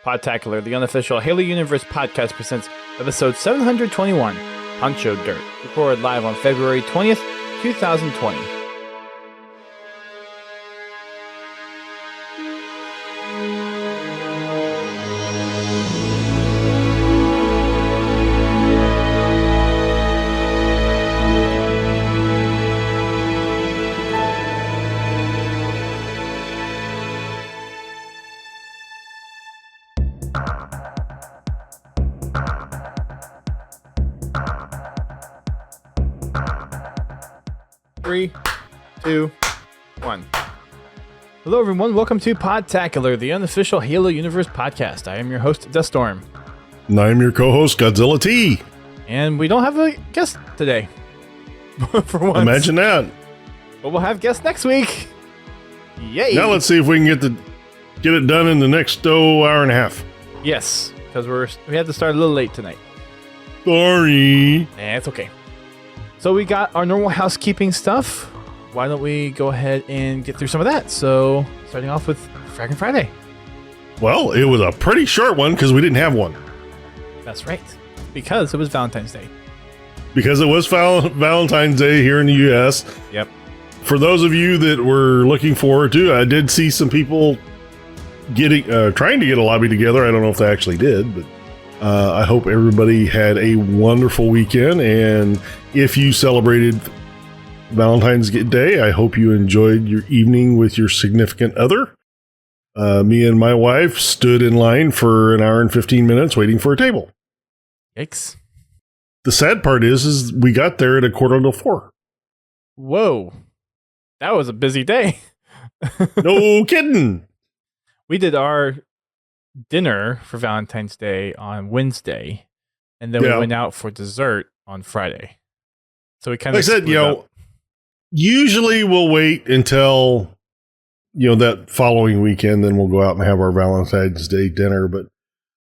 Podtacular, the unofficial Halo Universe podcast, presents episode 721, Poncho Dirt, recorded live on February 20th, 2020. Three, two, one. Hello, everyone. Welcome to Podtacular, the unofficial Halo Universe podcast. I am your host, Duststorm. And I'm your co-host, Godzilla T. And we don't have a guest today. For once. Imagine that. But we'll have guests next week. Yay! Now let's see if we can get it done in the next hour and a half. Yes, because we had to start a little late tonight. Sorry. It's okay. So we got our normal housekeeping stuff. Why don't we go ahead and get through some of that? So starting off with Frackin' Friday. Well, it was a pretty short one because we didn't have one. That's right. Because it was Valentine's Day. Because it was Valentine's Day here in the U.S. Yep. For those of you that were looking forward to, I did see some people trying to get a lobby together. I don't know if they actually did, but I hope everybody had a wonderful weekend. And if you celebrated Valentine's Day, I hope you enjoyed your evening with your significant other. Me and my wife stood in line for an hour and 15 minutes waiting for a table. Yikes. The sad part is we got there at 3:45. Whoa. That was a busy day. No kidding. We did our dinner for Valentine's Day on Wednesday, and then we went out for dessert on Friday. So we kind of like I said, usually we'll wait until that following weekend, then we'll go out and have our Valentine's Day dinner. But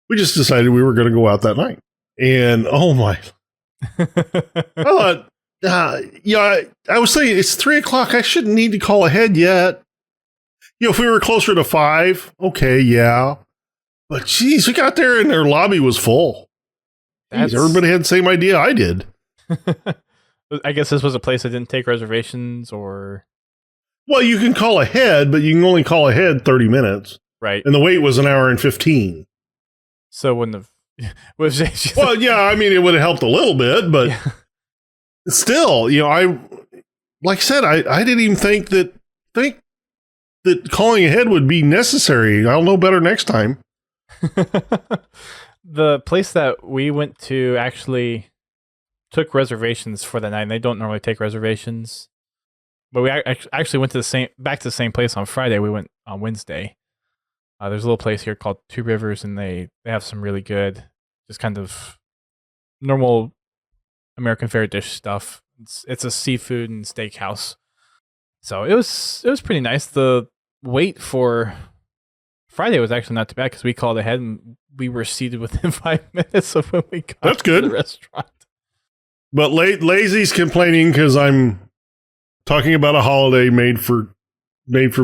we just decided we were going to go out that night, and oh my! I thought, I was saying it's 3:00. I shouldn't need to call ahead yet. If we were closer to 5, okay, yeah. But geez, we got there and their lobby was full. Jeez, everybody had the same idea I did. I guess this was a place that didn't take reservations, or... Well, you can call ahead, but you can only call ahead 30 minutes. Right. And the wait was an hour and 15. So wouldn't have... Well, yeah, I mean, it would have helped a little bit, but still, like I said, I didn't even think that calling ahead would be necessary. I'll know better next time. The place that we went to actually took reservations for the night, and they don't normally take reservations. But we actually went to back to the same place on Friday. We went on Wednesday. There's a little place here called Two Rivers, and they have some really good, just kind of normal American fare dish stuff. It's a seafood and steakhouse. So it was pretty nice. The wait for Friday was actually not too bad because we called ahead and we were seated within 5 minutes of when we got to the restaurant. But Lazy's complaining because I'm talking about a holiday made for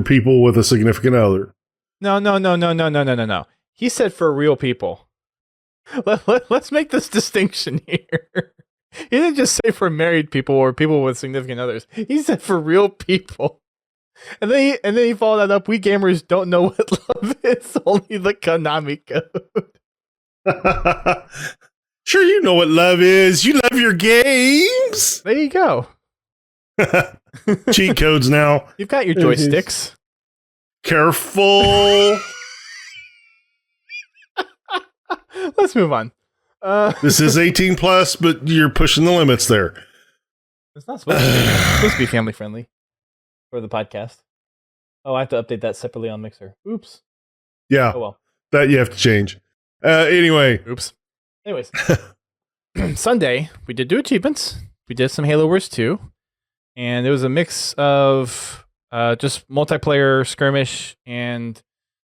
people with a significant other. No. He said for real people. Let's make this distinction here. He didn't just say for married people or people with significant others. He said for real people. And then he followed that up. We gamers don't know what love is, only the Konami code. Sure, you know what love is. You love your games. There you go. Cheat codes now. You've got your joysticks. Careful. Let's move on. This is 18 plus, but you're pushing the limits there. It's not supposed to be. It's supposed to be family friendly for the podcast. Oh, I have to update that separately on Mixer. Oops. Yeah. Oh well. That you have to change. Anyway. Oops. Anyways. Sunday, we did do achievements. We did some Halo Wars 2. And it was a mix of just multiplayer skirmish, and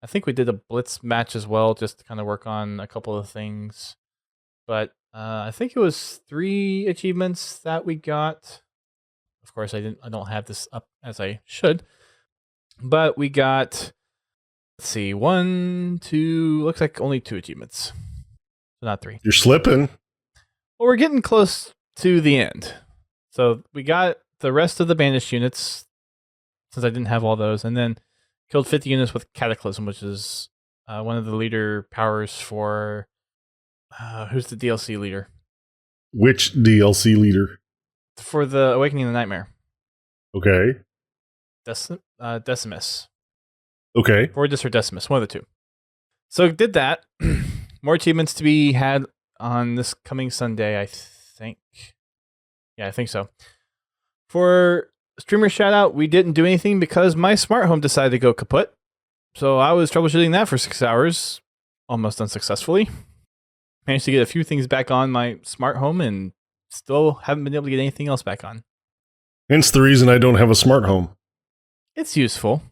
I think we did a blitz match as well, just to kind of work on a couple of things. But I think it was 3 achievements that we got. Of course, I don't have this up as I should. But we got Let's see. 1, 2. Looks like only 2 achievements. So not 3. You're slipping. Well, we're getting close to the end. So we got the rest of the banished units, since I didn't have all those, and then killed 50 units with Cataclysm, which is one of the leader powers for... who's the DLC leader? Which DLC leader? For the Awakening of the Nightmare. Okay. Decimus. Okay. Voidus or Decimus, one of the two. So did that. More achievements to be had on this coming Sunday, I think. Yeah, I think so. For streamer shout out, we didn't do anything because my smart home decided to go kaput. So I was troubleshooting that for 6 hours, almost unsuccessfully. Managed to get a few things back on my smart home and still haven't been able to get anything else back on. Hence the reason I don't have a smart home. It's useful.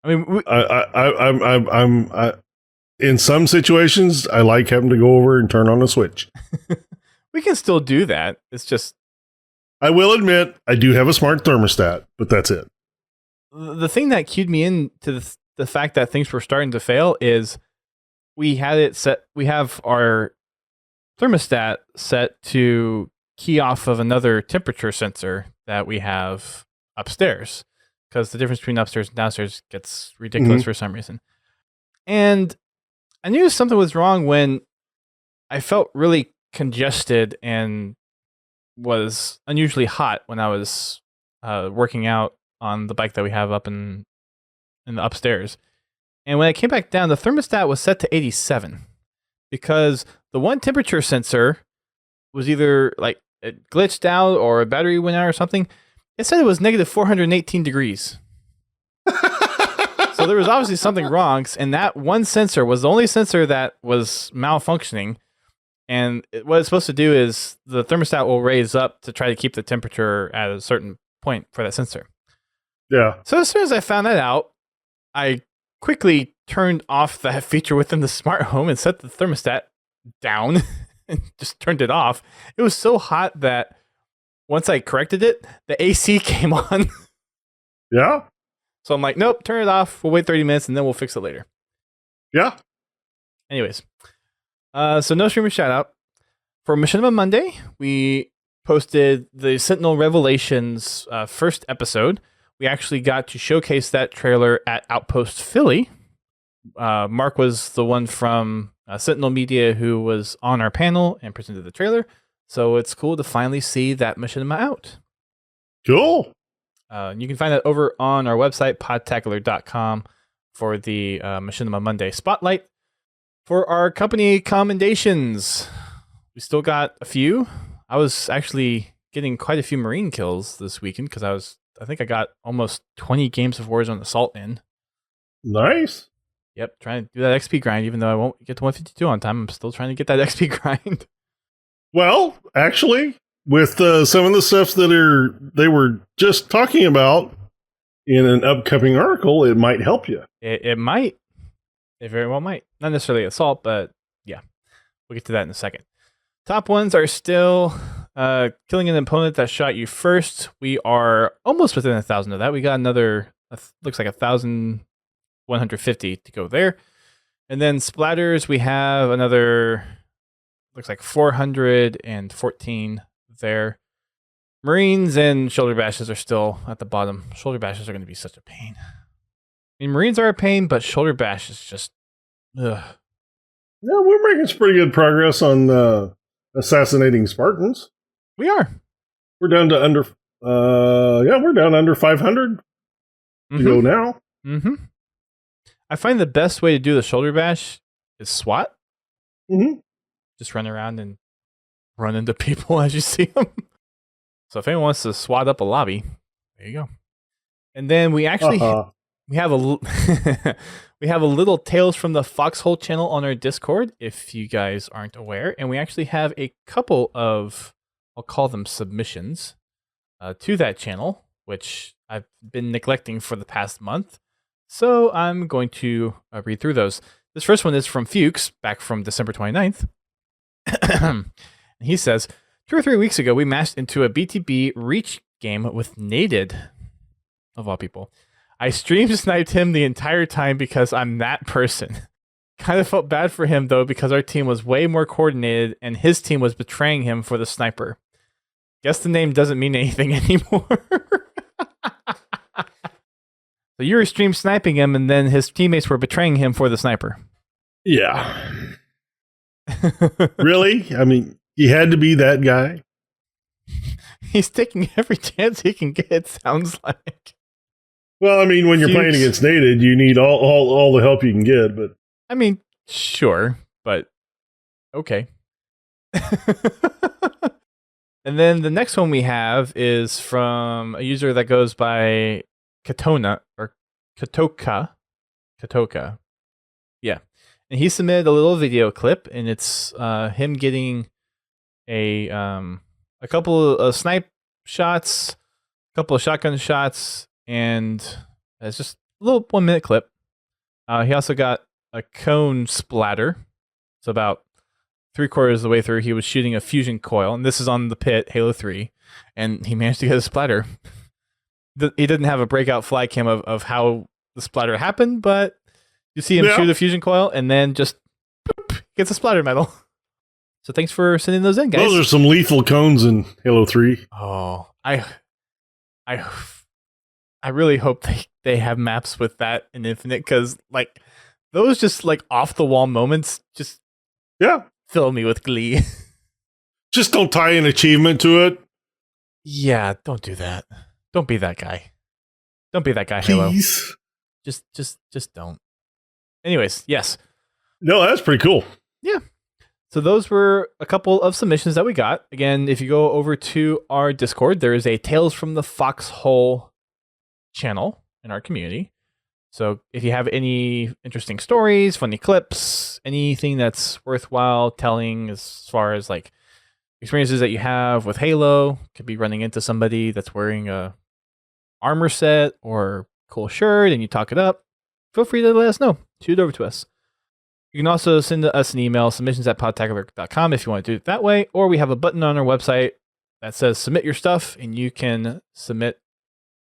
I mean, I'm in some situations, I like having to go over and turn on a switch. we can still do that. It's just... I will admit, I do have a smart thermostat, but that's it. The thing that cued me into the fact that things were starting to fail is we had it set. We have our thermostat set to key off of another temperature sensor that we have upstairs, because the difference between upstairs and downstairs gets ridiculous for some reason. And I knew something was wrong when I felt really congested and was unusually hot when I was working out on the bike that we have up in the upstairs. And when I came back down, the thermostat was set to 87 because the one temperature sensor was either like it glitched out or a battery went out or something. It said it was negative 418 degrees. So there was obviously something wrong, and that one sensor was the only sensor that was malfunctioning. And what it's supposed to do is the thermostat will raise up to try to keep the temperature at a certain point for that sensor. Yeah. So as soon as I found that out, I quickly turned off that feature within the smart home and set the thermostat down and just turned it off. It was so hot that once I corrected it, the AC came on. Yeah. So I'm like, nope, turn it off. We'll wait 30 minutes and then we'll fix it later. Yeah. Anyways, so no streamer shout out. For Machinima Monday, we posted the Sentinel Revelations first episode. We actually got to showcase that trailer at Outpost Philly. Mark was the one from Sentinel Media who was on our panel and presented the trailer. So it's cool to finally see that Machinima out. Cool. You can find that over on our website, podtacular.com, for the Machinima Monday Spotlight. For our company commendations, we still got a few. I was actually getting quite a few Marine kills this weekend because I think I got almost 20 games of Warzone Assault in. Nice. Yep, trying to do that XP grind, even though I won't get to 152 on time. I'm still trying to get that XP grind. Well, actually, with some of the stuff that they were just talking about in an upcoming article, it might help you. It might. It very well might. Not necessarily assault, but yeah. We'll get to that in a second. Top ones are still killing an opponent that shot you first. We are almost within 1,000 of that. We got another, looks like 1,150 to go there. And then splatters, we have another, looks like 414 there. Marines and shoulder bashes are still at the bottom. Shoulder bashes are going to be such a pain. I mean, Marines are a pain, but shoulder bash is just, ugh. Yeah, we're making some pretty good progress on assassinating Spartans. We are. We're down to under, we're down under 500 to go now. Mm-hmm. I find the best way to do the shoulder bash is SWAT. Mm-hmm. Just run around and run into people as you see them. So if anyone wants to SWAT up a lobby, there you go. And then we actually we have a we have a little Tales from the Foxhole channel on our Discord, if you guys aren't aware, and we actually have a couple of, I'll call them submissions, to that channel, which I've been neglecting for the past month. So I'm going to read through those. This first one is from Fuchs, back from December 29th. He says, 2 or 3 weeks ago, we matched into a BTB Reach game with Naded, of all people. I stream sniped him the entire time because I'm that person. Kind of felt bad for him, though, because our team was way more coordinated and his team was betraying him for the sniper. Guess the name doesn't mean anything anymore. So you were stream sniping him and then his teammates were betraying him for the sniper. Yeah. Really? I mean, he had to be that guy. He's taking every chance he can get, it sounds like. Well, I mean, when you're playing against Nated, you need all the help you can get, but I mean, sure, but okay. And then the next one we have is from a user that goes by Katona or Katoka. Yeah. And he submitted a little video clip, and it's him getting a couple of snipe shots, a couple of shotgun shots, and it's just a little 1 minute clip. He also got a cone splatter. So about 3/4 of the way through, he was shooting a fusion coil, and this is on the pit, Halo 3, and he managed to get a splatter. He didn't have a breakout flag cam of how the splatter happened, but you see him shoot a fusion coil, and then just boop, gets a splatter medal. So thanks for sending those in, guys. Those are some lethal cones in Halo 3. Oh, I really hope they have maps with that in Infinite, because like those just like off the wall moments just fill me with glee. Just don't tie an achievement to it. Yeah, don't do that. Don't be that guy. Don't be that guy, Please. Halo. Just don't. Anyways, yes. No, that's pretty cool. Yeah. So those were a couple of submissions that we got. Again, if you go over to our Discord, there is a Tales from the Foxhole channel in our community. So if you have any interesting stories, funny clips, anything that's worthwhile telling as far as like experiences that you have with Halo, could be running into somebody that's wearing a armor set or cool shirt and you talk it up, feel free to let us know. Shoot it over to us. You can also send us an email, submissions@podtacular.com if you want to do it that way, or we have a button on our website that says submit your stuff, and you can submit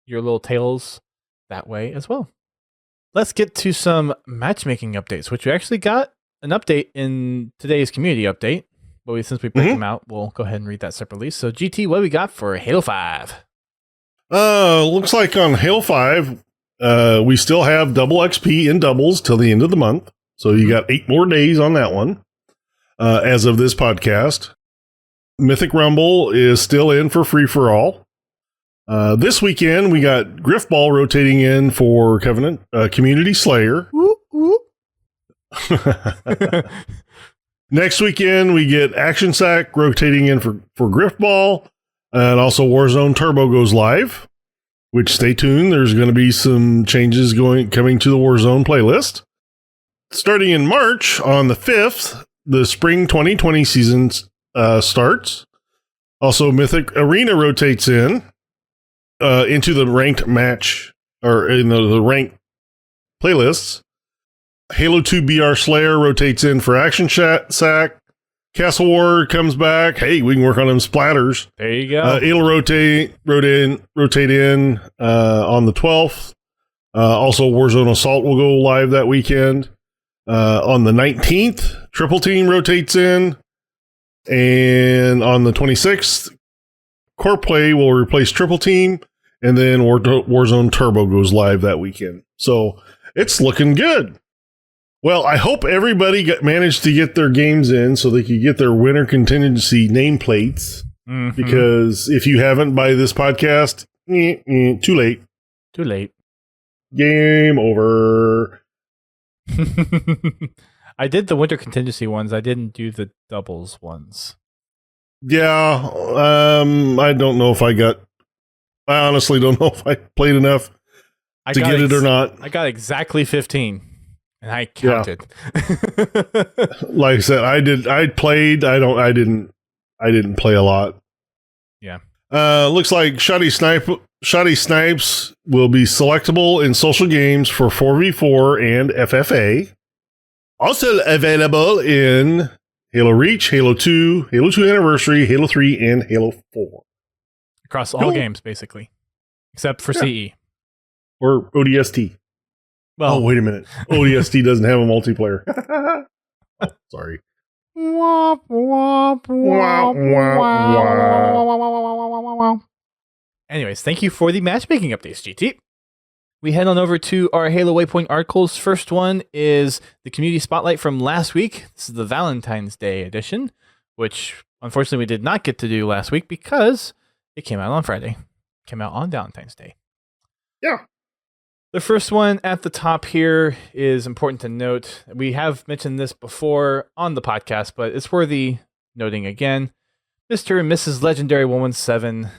your little tales that way as well. Let's get to some matchmaking updates, which we actually got an update in today's community update. But since we break them out, we'll go ahead and read that separately. So, GT, what do we got for Halo 5? Looks like on Halo 5, we still have double XP in doubles till the end of the month. So you got 8 more days on that one as of this podcast. Mythic Rumble is still in for free-for-all. This weekend, we got Griffball rotating in for Covenant Community Slayer. Next weekend, we get Action Sack rotating in for Griffball. And also Warzone Turbo goes live, which stay tuned. There's going to be some changes coming to the Warzone playlist. Starting in March, on the 5th, the Spring 2020 season starts. Also, Mythic Arena rotates into the ranked match, or in the ranked playlists. Halo 2 BR Slayer rotates in for Action Sack. Castle War comes back. Hey, we can work on them splatters. There you go. It'll rotate in on the 12th. Also, Warzone Assault will go live that weekend. On the 19th, Triple Team rotates in. And on the 26th, Core Play will replace Triple Team. And then Warzone Turbo goes live that weekend. So it's looking good. Well, I hope everybody managed to get their games in so they could get their winter contingency nameplates. Mm-hmm. Because if you haven't by this podcast, too late. Too late. Game over. I did the winter contingency ones. I didn't do the doubles ones. Yeah. I don't know if I honestly don't know if I played enough to get it or not. I got exactly 15. And I counted. Yeah. Like I said, I didn't play a lot. Yeah. Looks like Shoddy Snipes will be selectable in social games for 4v4 and FFA. Also available in Halo Reach, Halo 2, Halo 2 Anniversary, Halo 3, and Halo 4. Across all games, basically. Except for CE. Or ODST. Well, Oh, wait a minute. ODST doesn't have a multiplayer. Oh, sorry. Anyways, thank you for the matchmaking updates, GT. We head on over to our Halo Waypoint articles. First one is the community spotlight from last week. This is the Valentine's Day edition, which unfortunately we did not get to do last week because it came out on Friday. Came out on Valentine's Day. Yeah. The first one at the top here is important to note. We have mentioned this before on the podcast, but it's worthy noting again. Mr. and Mrs. Legendary 117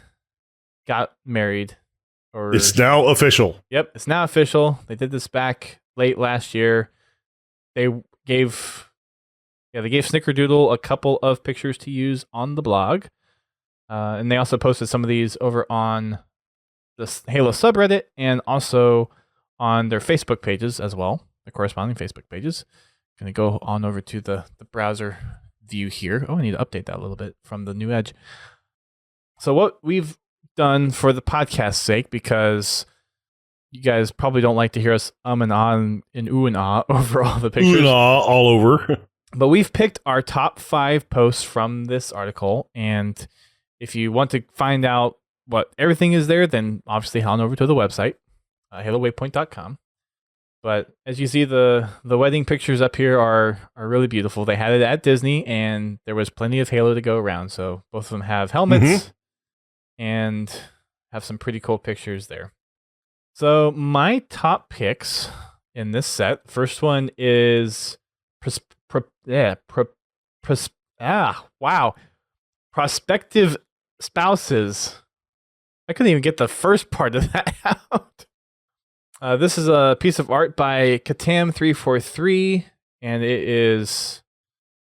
got married. It's now official. Yep, it's now official. They did this back late last year. They gave Snickerdoodle a couple of pictures to use on the blog. And they also posted some of these over on the Halo subreddit and also on their Facebook pages as well, the corresponding Facebook pages. Going to go on over to the browser view here. Oh, I need to update that a little bit from the new Edge. So what we've done for the podcast's sake, because you guys probably don't like to hear us and ah and ooh and ah over all the pictures. Ooh and ah all over. But we've picked our top 5 posts from this article, and if you want to find out what everything is there, then obviously head on over to the website, halowaypoint.com. But as you see, the wedding pictures up here are really beautiful. They had it at Disney, and there was plenty of Halo to go around. So both of them have helmets and have some pretty cool pictures there. So my top picks in this set, first one is prospective spouses. I couldn't even get the first part of that out. This is a piece of art by Katam343, and it is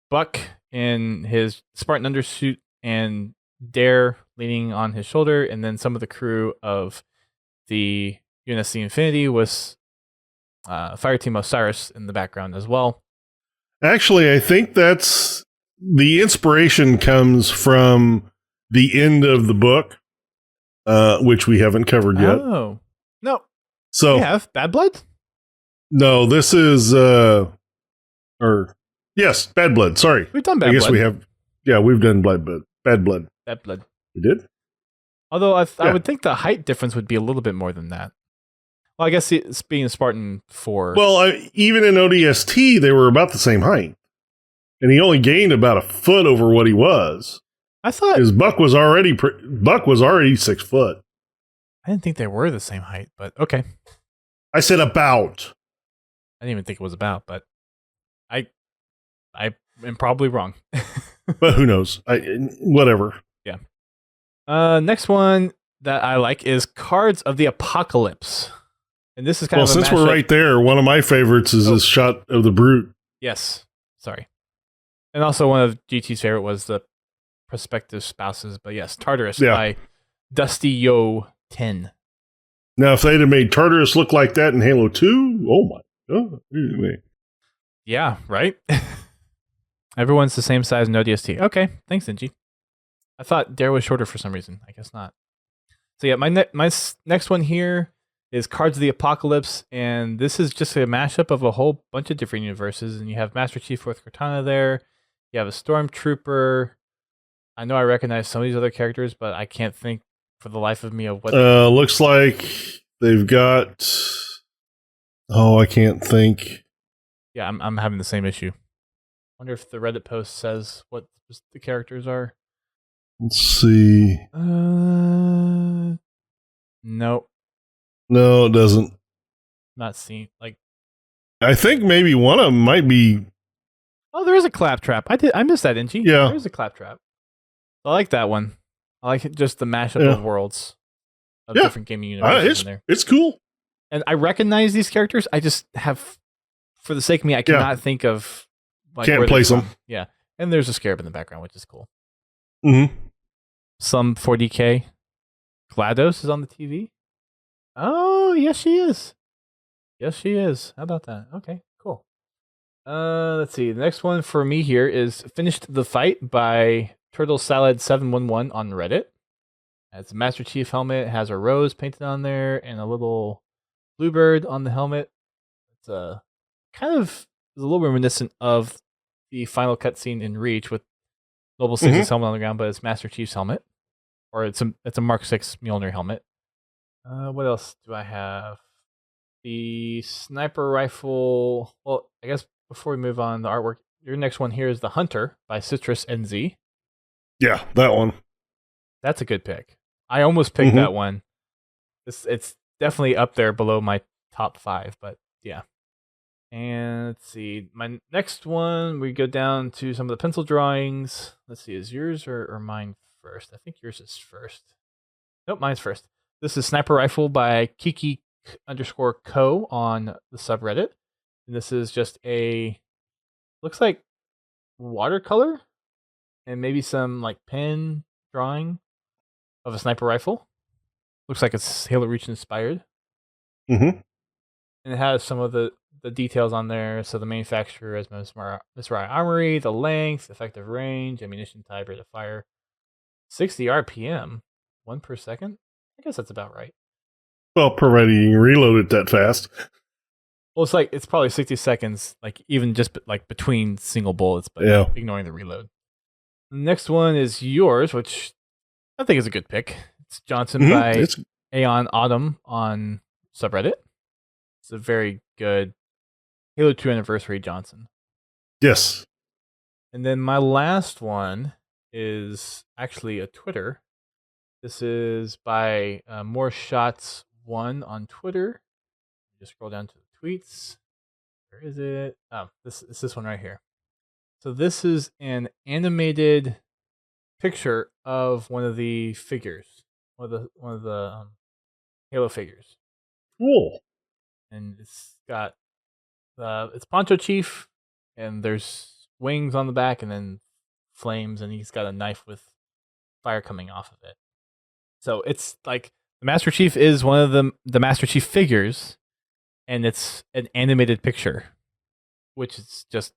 Buck in his Spartan undersuit and Dare leaning on his shoulder, and then some of the crew of the UNSC Infinity with Fireteam Osiris in the background as well. Actually, I think that's the inspiration comes from the end of the book, which we haven't covered yet. Oh, no. So we have Bad Blood? No, this is yes, Bad Blood. Sorry. We've done Bad Blood. I guess we have. Yeah, we've done Bad Blood. Bad Blood. We did? Although I would think the height difference would be a little bit more than that. Well, I guess it's being a Spartan 4. Well, even in ODST, they were about the same height. And he only gained about a foot over what he was. I thought his Buck was already 6 foot. I didn't think they were the same height, but okay. I said about. I didn't even think it was about, but I am probably wrong. But who knows? Whatever. Yeah. Next one that I like is Cards of the Apocalypse. And this is kind of a since we're right there, one of my favorites is this shot of the Brute. Yes. Sorry. And also one of GT's favorite was the Prospective Spouses. But yes, Tartarus by Dusty Yo 10. Now, if they'd have made Tartarus look like that in Halo 2, oh my god. Anyway. Yeah, right? Everyone's the same size in ODST. Okay, thanks, Inji. I thought Dare was shorter for some reason. I guess not. So yeah, my next one here is Cards of the Apocalypse, and this is just a mashup of a whole bunch of different universes, and you have Master Chief with Cortana there. You have a Stormtrooper. I know I recognize some of these other characters, but I can't think for the life of me of what. Looks like they've got. Oh, I can't think. Yeah, I'm having the same issue. Wonder if the Reddit post says what the characters are. Let's see. Nope. No, it doesn't. Not seen. Like, I think maybe one of them might be. Oh, there is a claptrap. I missed that, Inchi. Yeah, there is a claptrap. I like that one. I like it, just the mashup of worlds of different gaming universes in there. It's cool. And I recognize these characters. I just have, for the sake of me, I cannot think of. Like, can't place them. Yeah, and there's a scarab in the background, which is cool. Mm-hmm. Some 40K. GLaDOS is on the TV. Oh, yes, she is. Yes, she is. How about that? Okay, cool. Let's see. The next one for me here is Finished the Fight by Turtle Salad 711 on Reddit. It's a Master Chief helmet, has a rose painted on there, and a little bluebird on the helmet. It's kind of is a little reminiscent of the final cutscene in Reach with Noble Six's helmet on the ground, but it's Master Chief's helmet, or it's a Mark 6 Mjolnir helmet. What else do I have? The sniper rifle. Well, I guess before we move on, the artwork. Your next one here is the Hunter by Citrus NZ. Yeah, that one. That's a good pick. I almost picked that one. It's definitely up there below my top 5, but yeah. And let's see. My next one, we go down to some of the pencil drawings. Let's see, is yours or mine first? I think yours is first. Nope, mine's first. This is Sniper Rifle by Kiki_Co on the subreddit. And this is just looks like watercolor and maybe some like pen drawing of a sniper rifle. Looks like it's Halo Reach inspired. And it has some of the details on there. So the manufacturer is Mirai Armory, the length, effective range, ammunition type, rate of fire, 60 RPM, 1 per second. I guess that's about right. Well, provided you can reload it that fast. Well, it's probably 60 seconds, like even just like between single bullets, but ignoring the reload. The next one is yours, which I think is a good pick. It's Johnson by Aeon Autumn on subreddit. It's a very good Halo 2 Anniversary Johnson. Yes. And then my last one is actually a Twitter. This is by More Shots 1 on Twitter. Just scroll down to the tweets. Where is it? Oh, this is this one right here. So this is an animated picture of one of the figures, one of the Halo figures. Cool. And it's got it's Poncho Chief, and there's wings on the back, and then flames, and he's got a knife with fire coming off of it. So it's like the Master Chief is one of the Master Chief figures, and it's an animated picture, which is just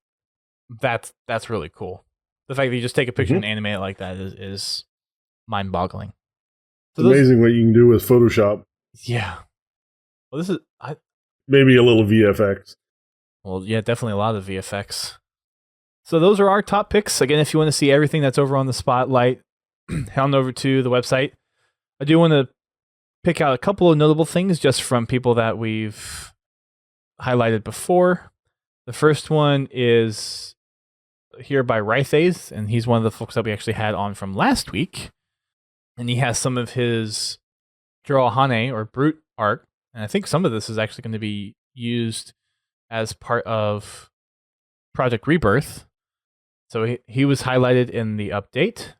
that's really cool. The fact that you just take a picture and animate it like that is mind-boggling. So it's amazing what you can do with Photoshop. Yeah. Well, this is maybe a little VFX. Well, yeah, definitely a lot of VFX. So those are our top picks. Again, if you want to see everything that's over on the Spotlight, head on over to the website. I do want to pick out a couple of notable things just from people that we've highlighted before. The first one is here by Rythaze, and he's one of the folks that we actually had on from last week. And he has some of his Jirohane or Brute art, and I think some of this is actually going to be used as part of Project Rebirth. So he was highlighted in the update.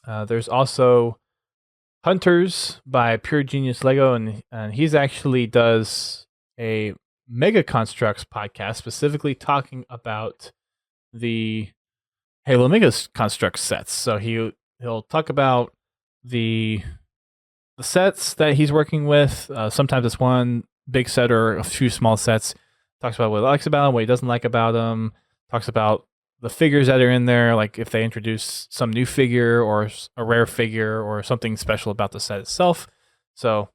There's also Hunters by Pure Genius Lego, and he's actually does a Mega Constructs podcast specifically talking about the Halo Mega Constructs sets. So he'll talk about the sets that he's working with. Sometimes it's one big set or a few small sets. Talks about what he likes about them, what he doesn't like about them. Talks about the figures that are in there, like if they introduce some new figure or a rare figure or something special about the set itself. So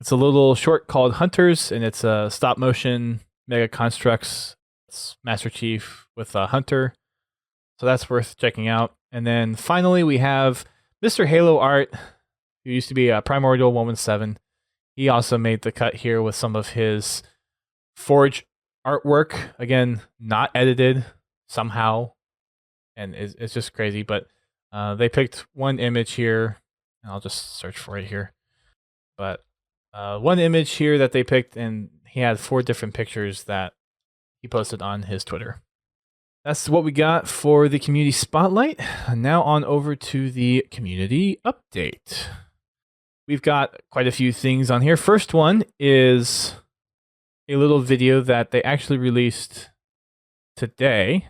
it's a little short called Hunters, and it's a stop motion Mega Constructs. It's Master Chief with a Hunter. So that's worth checking out. And then finally, we have Mr. Halo Art, who used to be a Primordial 117. He also made the cut here with some of his Forge artwork. Again, not edited somehow, and it's just crazy. But they picked one image here, and I'll just search for it here. But one image here that they picked, and he had 4 different pictures that he posted on his Twitter. That's what we got for the community spotlight. Now on over to the community update. We've got quite a few things on here. First one is a little video that they actually released today.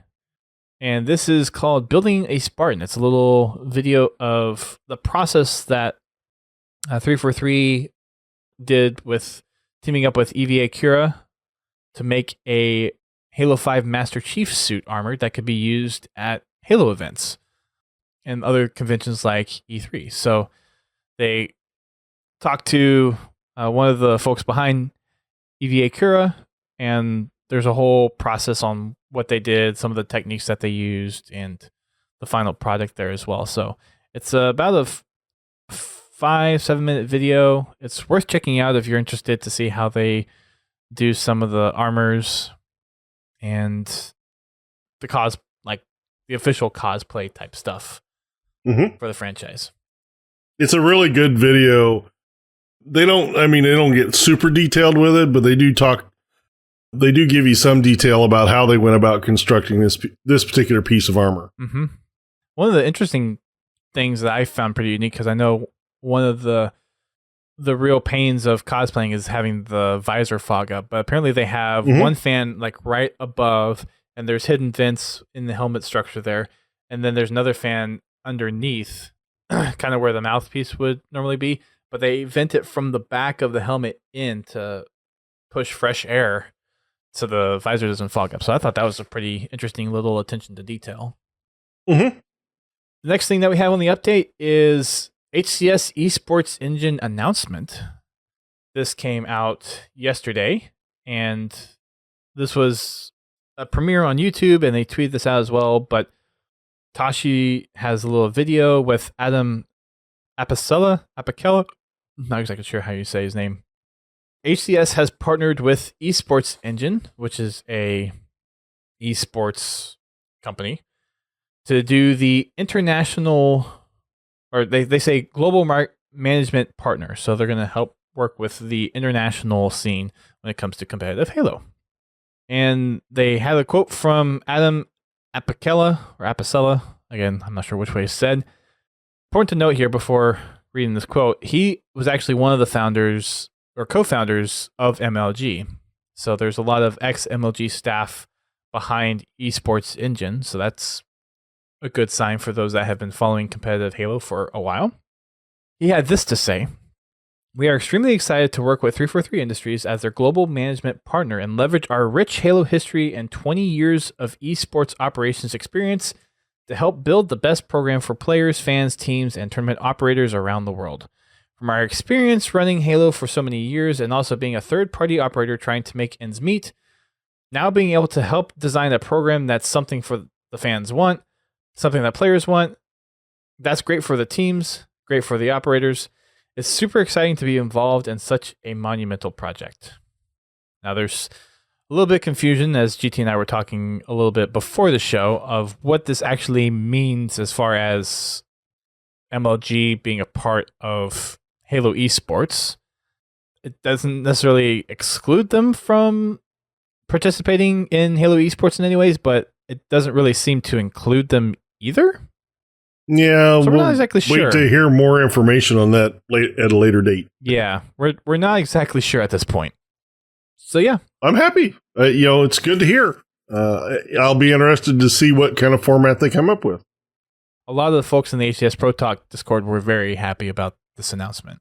And this is called Building a Spartan. It's a little video of the process that 343 did with teaming up with EVA Cura to make a Halo 5 Master Chief suit armor that could be used at Halo events and other conventions like E3. So they talked to one of the folks behind EVA Cura, and there's a whole process on what they did, some of the techniques that they used, and the final product there as well. So it's about a 5-7 minute video. It's worth checking out if you're interested to see how they do some of the armors and the the official cosplay type stuff for the franchise. It's a really good video. They don't get super detailed with it, but they do give you some detail about how they went about constructing this particular piece of armor. Mm-hmm. One of the interesting things that I found pretty unique, because I know one of the real pains of cosplaying is having the visor fog up, but apparently they have one fan like right above, and there's hidden vents in the helmet structure there, and then there's another fan underneath, kind of where the mouthpiece would normally be, but they vent it from the back of the helmet in to push fresh air so the visor doesn't fog up. So I thought that was a pretty interesting little attention to detail. Mm-hmm. The next thing that we have on the update is HCS Esports Engine announcement. This came out yesterday, and this was a premiere on YouTube, and they tweeted this out as well, but Tashi has a little video with Adam Apicella. I'm not exactly sure how you say his name. HCS has partnered with Esports Engine, which is a esports company, to do the international, or they say global management partner. So they're going to help work with the international scene when it comes to competitive Halo. And they had a quote from Adam Apicella. Again, I'm not sure which way it's said. Important to note here before reading this quote, he was actually one of the founders or co-founders of MLG. So there's a lot of ex-MLG staff behind Esports Engine. So that's a good sign for those that have been following competitive Halo for a while. He had this to say: "We are extremely excited to work with 343 Industries as their global management partner and leverage our rich Halo history and 20 years of esports operations experience to help build the best program for players, fans, teams, and tournament operators around the world. From our experience running Halo for so many years and also being a third-party operator trying to make ends meet, now being able to help design a program that's something for the fans want, something that players want, that's great for the teams, great for the operators. It's super exciting to be involved in such a monumental project." Now, there's a little bit of confusion, as GT and I were talking a little bit before the show, of what this actually means as far as MLG being a part of Halo Esports. It doesn't necessarily exclude them from participating in Halo Esports in any ways, but it doesn't really seem to include them either. Yeah, so we're not exactly sure. Wait to hear more information on that at a later date. Yeah, we're not exactly sure at this point. So yeah, I'm happy. It's good to hear. I'll be interested to see what kind of format they come up with. A lot of the folks in the HCS Pro Talk Discord were very happy about this announcement.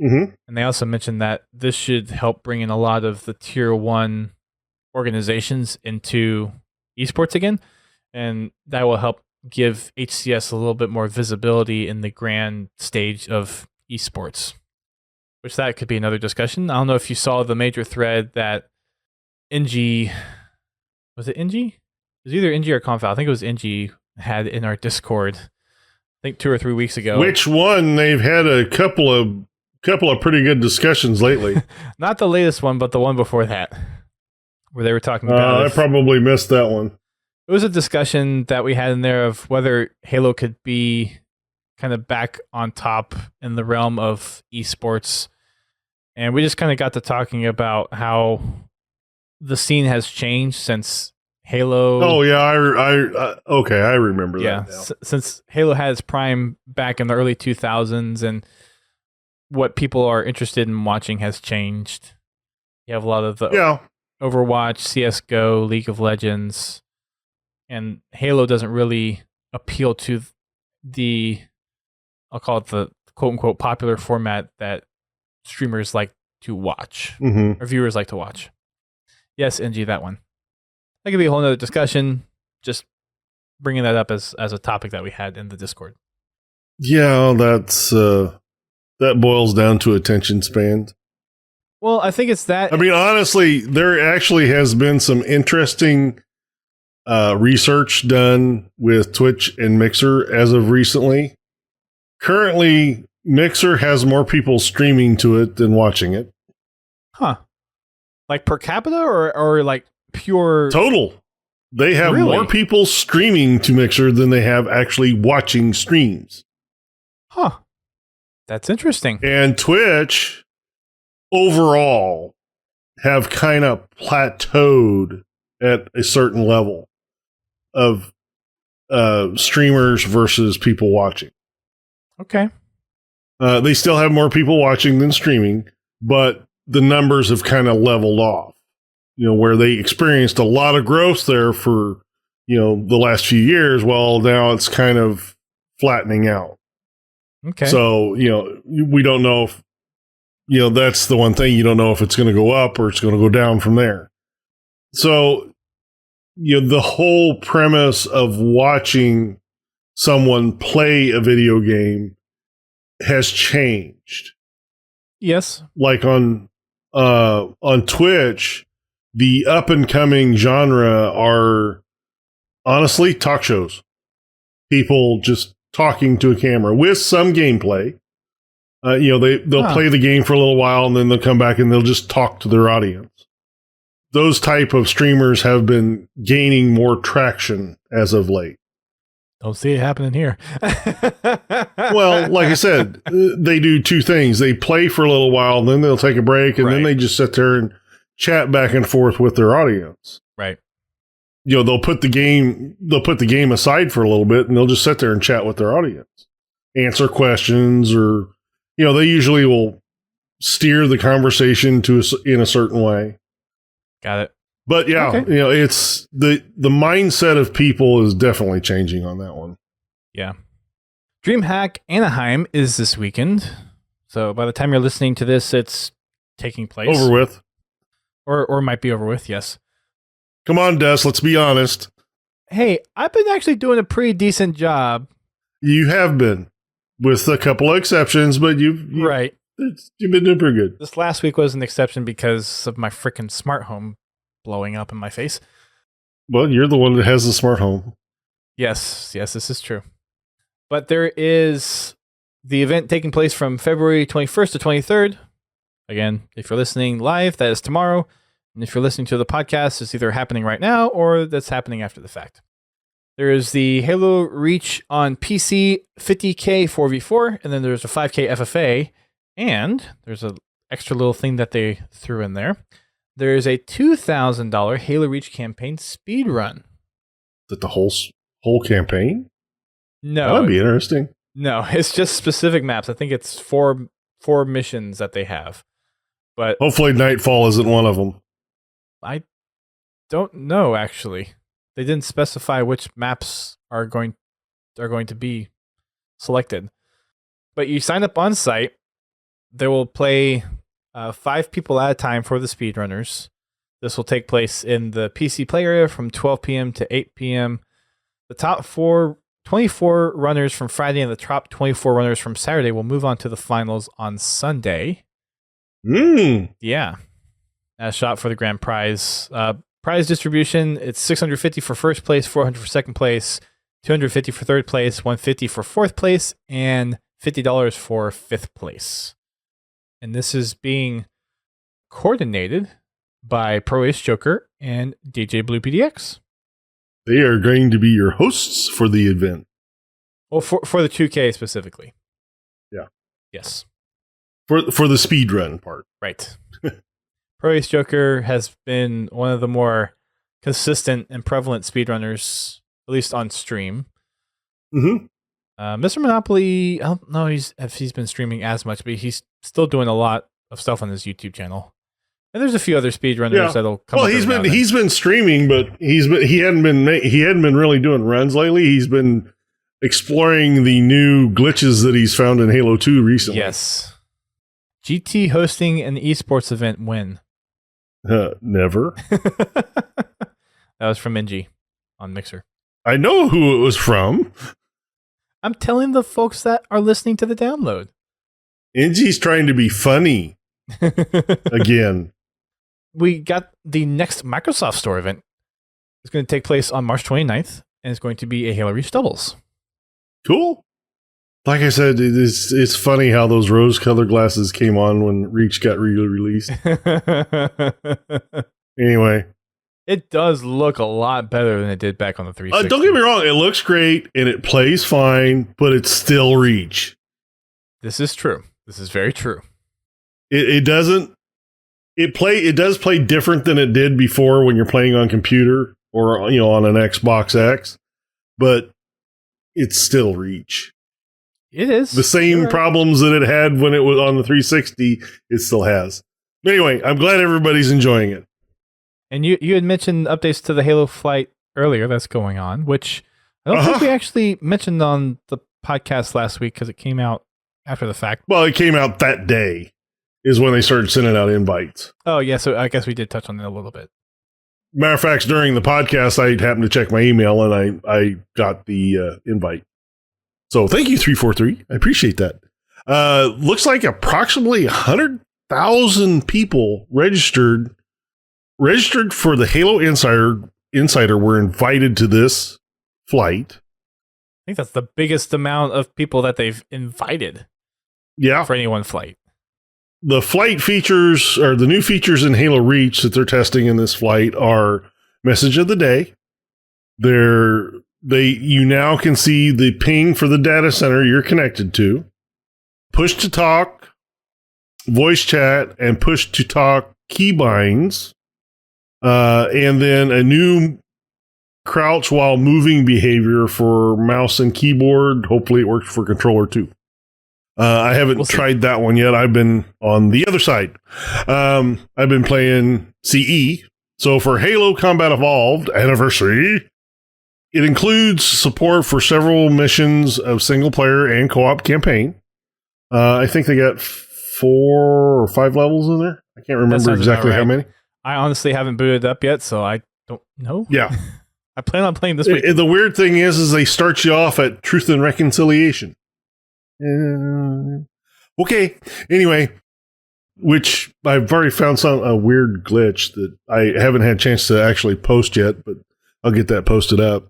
Mm-hmm. And they also mentioned that this should help bring in a lot of the tier 1 organizations into esports again, and that will help give HCS a little bit more visibility in the grand stage of esports, which that could be another discussion. I don't know if you saw the major thread that NG, was it NG? It was either NG or Confound. I think it was NG had in our Discord, I think 2 or 3 weeks ago. Which one? They've had a couple of pretty good discussions lately. Not the latest one, but the one before that, where they were talking about I probably missed that one. It was a discussion that we had in there of whether Halo could be kind of back on top in the realm of esports. And we just kind of got to talking about how the scene has changed since Halo. Oh yeah, I remember that. Yeah, since Halo had its prime back in the early 2000s, and what people are interested in watching has changed. You have a lot of the Overwatch, CS:GO, League of Legends, and Halo doesn't really appeal to the, I'll call it the quote-unquote popular format that streamers like to watch, or viewers like to watch. Yes, NG, that one. That could be a whole nother discussion, just bringing that up as a topic that we had in the Discord. Yeah, that boils down to attention spans. Well, I think it's that. I mean, honestly, there actually has been some interesting research done with Twitch and Mixer as of recently. Currently, Mixer has more people streaming to it than watching it. Huh. Like per capita or like pure... Total. They have more people streaming to Mixer than they have actually watching streams. Huh. That's interesting. And Twitch, overall, have kind of plateaued at a certain level of streamers versus people watching. Okay. They still have more people watching than streaming, but the numbers have kind of leveled off. You know, where they experienced a lot of growth there for, you know, the last few years. Well, now it's kind of flattening out. Okay. So, you know, we don't know if, you know, that's the one thing. You don't know if it's going to go up or it's going to go down from there. So, you know, the whole premise of watching someone play a video game has changed. Yes. Like on Twitch, the up and coming genre are honestly talk shows. People just talking to a camera with some gameplay. You know, they'll play the game for a little while and then they'll come back and they'll just talk to their audience. Those type of streamers have been gaining more traction as of late. Don't see it happening here. Well, like I said, they do two things. They play for a little while, then they'll take a break, and then they just sit there and chat back and forth with their audience. Right. You know, they'll put the game aside for a little bit, and they'll just sit there and chat with their audience, answer questions, or, you know, they usually will steer the conversation in a certain way. Got it. But yeah, you know, it's the mindset of people is definitely changing on that one. Yeah. DreamHack Anaheim is this weekend. So by the time you're listening to this, it's taking place. Over with. Or might be over with, yes. Come on, Des, let's be honest. Hey, I've been actually doing a pretty decent job. You have been, with a couple of exceptions, but you've been doing pretty good. This last week was an exception because of my freaking smart home blowing up in my face. Well, you're the one that has the smart home. Yes, this is true. But there is the event taking place from February 21st to 23rd. Again, if you're listening live, that is tomorrow. And if you're listening to the podcast, it's either happening right now or that's happening after the fact. There is the Halo Reach on PC 50K 4v4, and then there's a 5K FFA, and there's an extra little thing that they threw in there. There is a $2,000 Halo Reach campaign speed run. Is that the whole campaign? No. That'd be interesting. No, it's just specific maps. I think it's four missions that they have. But hopefully Nightfall isn't one of them. I don't know, actually. They didn't specify which maps are going to be selected. But you sign up on site. They will play 5 people at a time for the speedrunners. This will take place in the PC play area from 12 p.m. to 8 p.m. The top 24 runners from Friday and the top 24 runners from Saturday will move on to the finals on Sunday. Yeah. A shot for the grand prize. Prize distribution, it's $650 for first place, $400 for second place, $250 for third place, $150 for fourth place, and $50 for fifth place. And this is being coordinated by Pro Ace Joker and DJ Blue PDX. They are going to be your hosts for the event. Well, for the 2K specifically. Yeah. Yes. For the speed run part. Right. Pro Ace Joker has been one of the more consistent and prevalent speedrunners, at least on stream. Mm-hmm. Mr. Monopoly, I don't know if he's been streaming as much, but he's still doing a lot of stuff on his YouTube channel. And there's a few other speedrunners that'll come. Well, he's been streaming, but he hadn't been really doing runs lately. He's been exploring the new glitches that he's found in Halo 2 recently. Yes. GT hosting an esports event when? Never. That was from NG on Mixer. I know who it was from. I'm telling the folks that are listening to the download. NG's trying to be funny. Again. We got the next Microsoft Store event. It's going to take place on March 29th, and it's going to be a Halo Reach Doubles. Cool. Like I said, it's funny how those rose-colored glasses came on when Reach got re-released. Anyway. It does look a lot better than it did back on the 360. Don't get me wrong, it looks great, and it plays fine, but it's still Reach. This is true. This is very true. It does play different than it did before when you're playing on computer or on an Xbox X, but it's still Reach. It is. The same problems that it had when it was on the 360, it still has. Anyway, I'm glad everybody's enjoying it. And you had mentioned updates to the Halo flight earlier that's going on, which I don't think we actually mentioned on the podcast last week because it came out after the fact. Well, it came out that day is when they started sending out invites. Oh, yeah, so I guess we did touch on it a little bit. Matter of fact, during the podcast, I happened to check my email and I got the invite. So thank you, 343. I appreciate that. Looks like approximately 100,000 people registered for the Halo Insider were invited to this flight. I think that's the biggest amount of people that they've invited. Yeah. For any one flight. The flight features, or the new features in Halo Reach that they're testing in this flight are Message of the Day. You now can see the ping for the data center you're connected to. Push to talk, voice chat, and push to talk keybinds. And then a new crouch while moving behavior for mouse and keyboard. Hopefully it works for controller too. I haven't tried that one yet. I've been on the other side. I've been playing CE. So for Halo Combat Evolved Anniversary, it includes support for several missions of single player and co-op campaign. I think they got 4 or 5 levels in there. I can't remember exactly how many. I honestly haven't booted it up yet, so I don't know. Yeah. I plan on playing this week. The weird thing is they start you off at Truth and Reconciliation. Okay. Anyway, which I've already found a weird glitch that I haven't had a chance to actually post yet, but I'll get that posted up.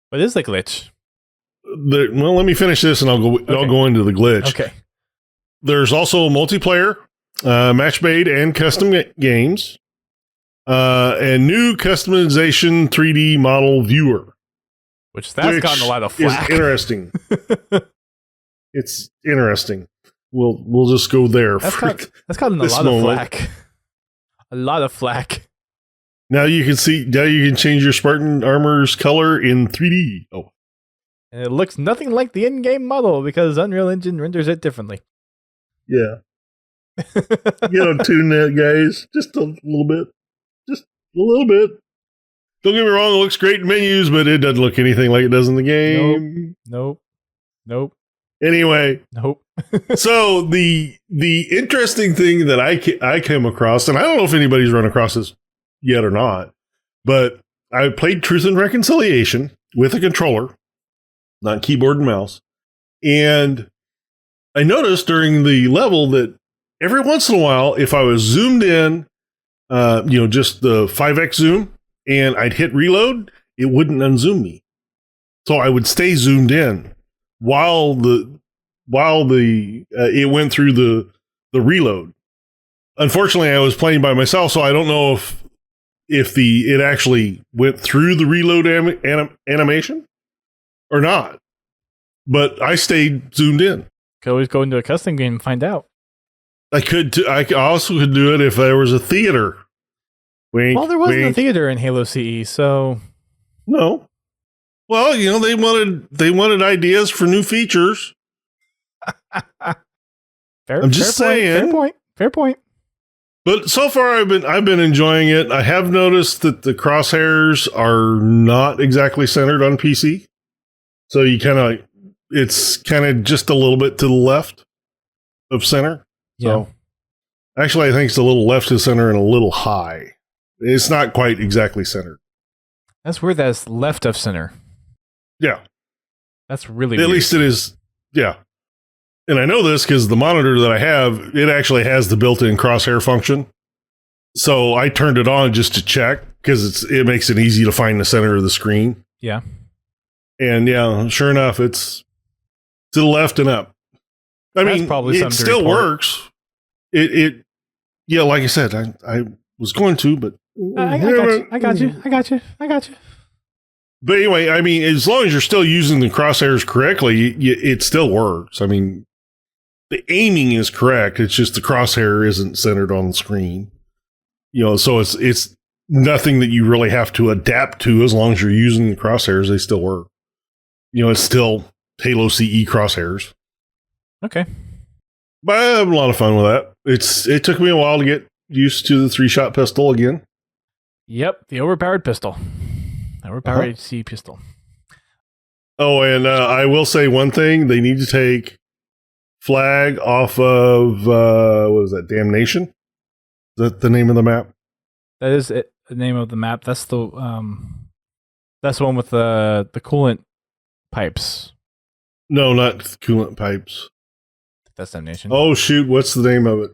What is the glitch? Well, let me finish this and I'll go into the glitch. Okay. There's also multiplayer, match-made, and custom games. And new customization 3D model viewer. Which gotten a lot of flack. Is interesting. It's interesting. We'll just go there. That's gotten a lot of flack. A lot of flack. Now you can change your Spartan armor's color in 3D. Oh. And it looks nothing like the in-game model because Unreal Engine renders it differently. Yeah. Get on tune that, guys. Just a little bit. Just a little bit. Don't get me wrong, it looks great in menus, but it doesn't look anything like it does in the game. Nope. Anyway. Nope. So the interesting thing that I came across, and I don't know if anybody's run across this yet or not, but I played Truth and Reconciliation with a controller, not keyboard and mouse, and I noticed during the level that every once in a while, if I was zoomed in, just the 5x zoom, and I'd hit reload, it wouldn't unzoom me. So I would stay zoomed in while it went through the reload. Unfortunately, I was playing by myself, so I don't know if it actually went through the reload animation or not. But I stayed zoomed in. Could always go into a custom game and find out. I also could do it if there was a theater. Wink, well, there wasn't a theater in Halo CE, so no. Well, they wanted ideas for new features. I'm just saying. Fair point. But so far, I've been enjoying it. I have noticed that the crosshairs are not exactly centered on PC, so it's kind of just a little bit to the left of center. Yeah. So, actually, I think it's a little left of center and a little high. It's not quite exactly centered. That's weird. That's left of center. Yeah. That's really At weird. least it is. Yeah. And I know this because the monitor that I have, it actually has the built-in crosshair function. So I turned it on just to check because it makes it easy to find the center of the screen. Yeah. And yeah, sure enough, it's to the left and up. I mean, probably it still works. It yeah, like I said, I was going to, but I got you. But anyway, I mean, as long as you're still using the crosshairs correctly, it still works. I mean, the aiming is correct. It's just the crosshair isn't centered on the screen. So it's nothing that you really have to adapt to. As long as you're using the crosshairs, they still work. It's still Halo CE crosshairs. Okay. But I have a lot of fun with that. It took me a while to get used to the 3-shot pistol again. Yep, the overpowered pistol. Overpowered HC pistol. Oh, and I will say one thing. They need to take Flag off of, what is that, Damnation? Is that the name of the map? That is it, the name of the map. That's the one with the coolant pipes. No, not coolant pipes. That's Damnation. Oh, shoot. What's the name of it?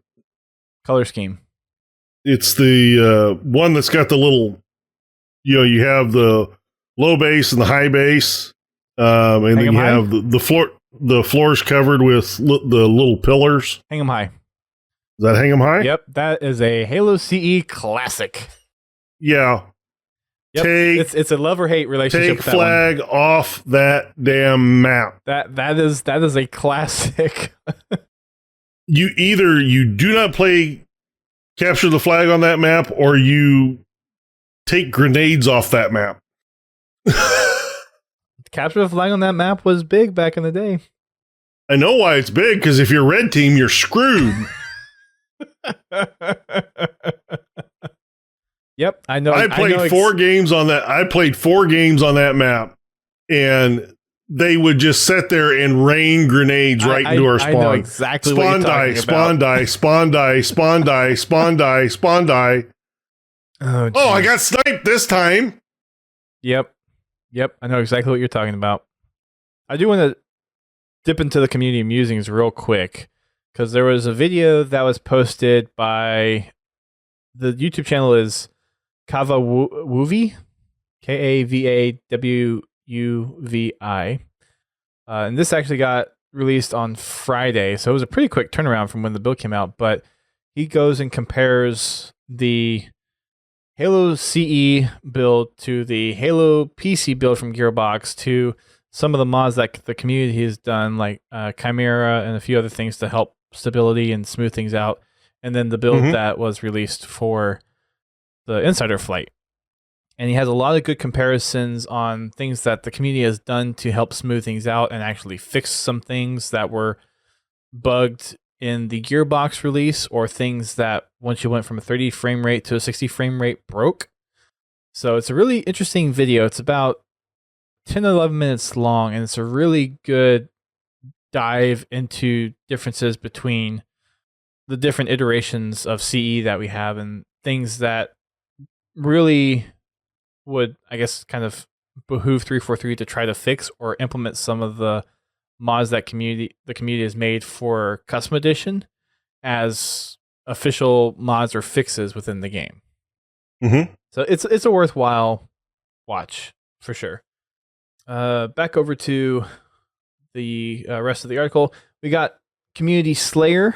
Color scheme. It's the one that's got the little, you have the low base and the high base. And then you have the floor's covered with the little pillars. Hang 'em high. Does that hang 'em high? Yep, that is a Halo CE classic. Yeah. Yep, it's a love or hate relationship. Take Flag off that damn map. That is a classic. You do not play Capture the Flag on that map, or you take grenades off that map. Capture the Flag on that map was big back in the day. I know why it's big, because if you're red team, you're screwed. Yep, I know. I played 4 games on that. I played 4 games on that map, and they would just sit there and rain grenades right into our spawn. I know exactly what you're talking about. Spawn die, spawn die, spawn die, spawn die, spawn die. Oh, I got sniped this time. Yep, I know exactly what you're talking about. I do want to dip into the community musings real quick, because there was a video that was posted by the YouTube channel is Kavawuvi, Kavawuvi. And this actually got released on Friday, so it was a pretty quick turnaround from when the build came out. But he goes and compares the Halo CE build to the Halo PC build from Gearbox to some of the mods that the community has done, like Chimera and a few other things to help stability and smooth things out. And then the build that was released for the Insider Flight. And he has a lot of good comparisons on things that the community has done to help smooth things out and actually fix some things that were bugged in the Gearbox release, or things that once you went from a 30 frame rate to a 60 frame rate broke. So it's a really interesting video. It's about 10 to 11 minutes long, and it's a really good dive into differences between the different iterations of CE that we have, and things that really would, I guess, kind of behoove 343 to try to fix or implement some of the mods that the community has made for Custom Edition as official mods or fixes within the game. So it's a worthwhile watch for sure. Back over to the rest of the article. We got Community Slayer.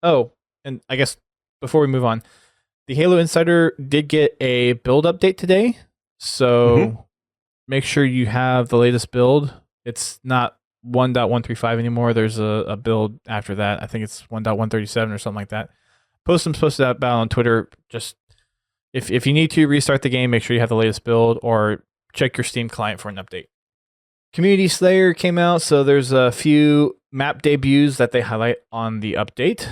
Oh, and I guess before we move on, the Halo Insider did get a build update today. So make sure you have the latest build. It's not 1.135 anymore. There's a build after that. I think it's 1.137 or something like that. Posted that about on Twitter. Just if you need to restart the game, make sure you have the latest build, or check your Steam client for an update. Community Slayer came out, so there's a few map debuts that they highlight on the update.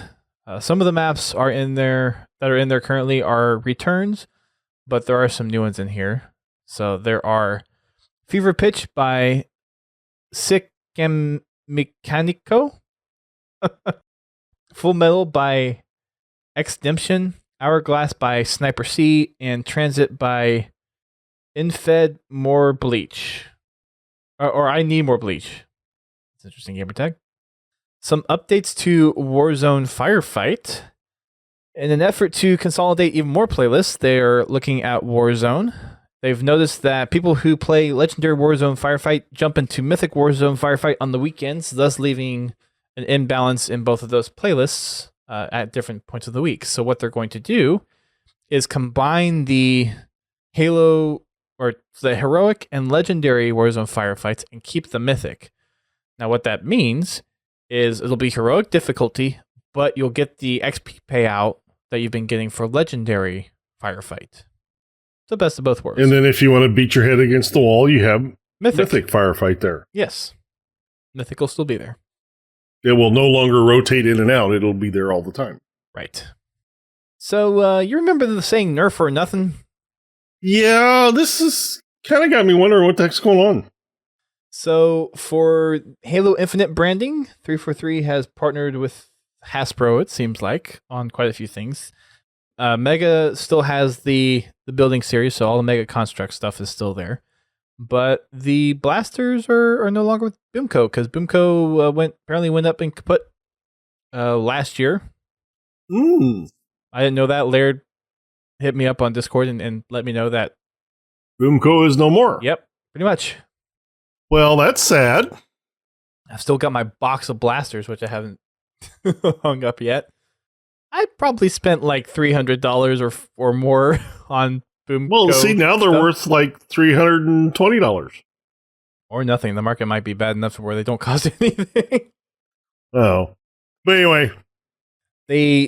Some of the maps are in there that are in there currently are returns, but there are some new ones in here. So there are Fever Pitch by Sick and Mechanico, Full Metal by Exdemption, Hourglass by Sniper C, and Transit by Infed More Bleach. Or I Need More Bleach. It's an interesting gamer tag. some updates to Warzone Firefight. In an effort to consolidate even more playlists, they're looking at Warzone. They've noticed that people who play Legendary Warzone Firefight jump into Mythic Warzone Firefight on the weekends, thus leaving an imbalance in both of those playlists at different points of the week. So what they're going to do is combine the Halo or the Heroic and Legendary Warzone Firefights and keep the Mythic. Now what that means is it'll be Heroic difficulty, but you'll get the XP payout that you've been getting for Legendary Firefight. The best of both worlds. And then if you want to beat your head against the wall, you have Mythic Firefight there. Yes. Mythic will still be there. It will no longer rotate in and out. It'll be there all the time. Right. So you remember the saying nerf or nothing? Yeah, this is kind of got me wondering what the heck's going on. So for Halo Infinite branding, 343 has partnered with Hasbro, it seems like, on quite a few things. Mega still has the building series, so all the Mega Construct stuff is still there. But the blasters are no longer with Boomco, because Boomco apparently went up in kaput last year. I didn't know that. Laird hit me up on Discord and let me know that Boomco is no more. Yep, pretty much. Well, that's sad. I've still got my box of blasters, which I haven't hung up yet. I probably spent like $300 or more on Boomco. Well, see, now they're worth like $320. Or nothing. The market might be bad enough to where they don't cost anything. Oh. But anyway.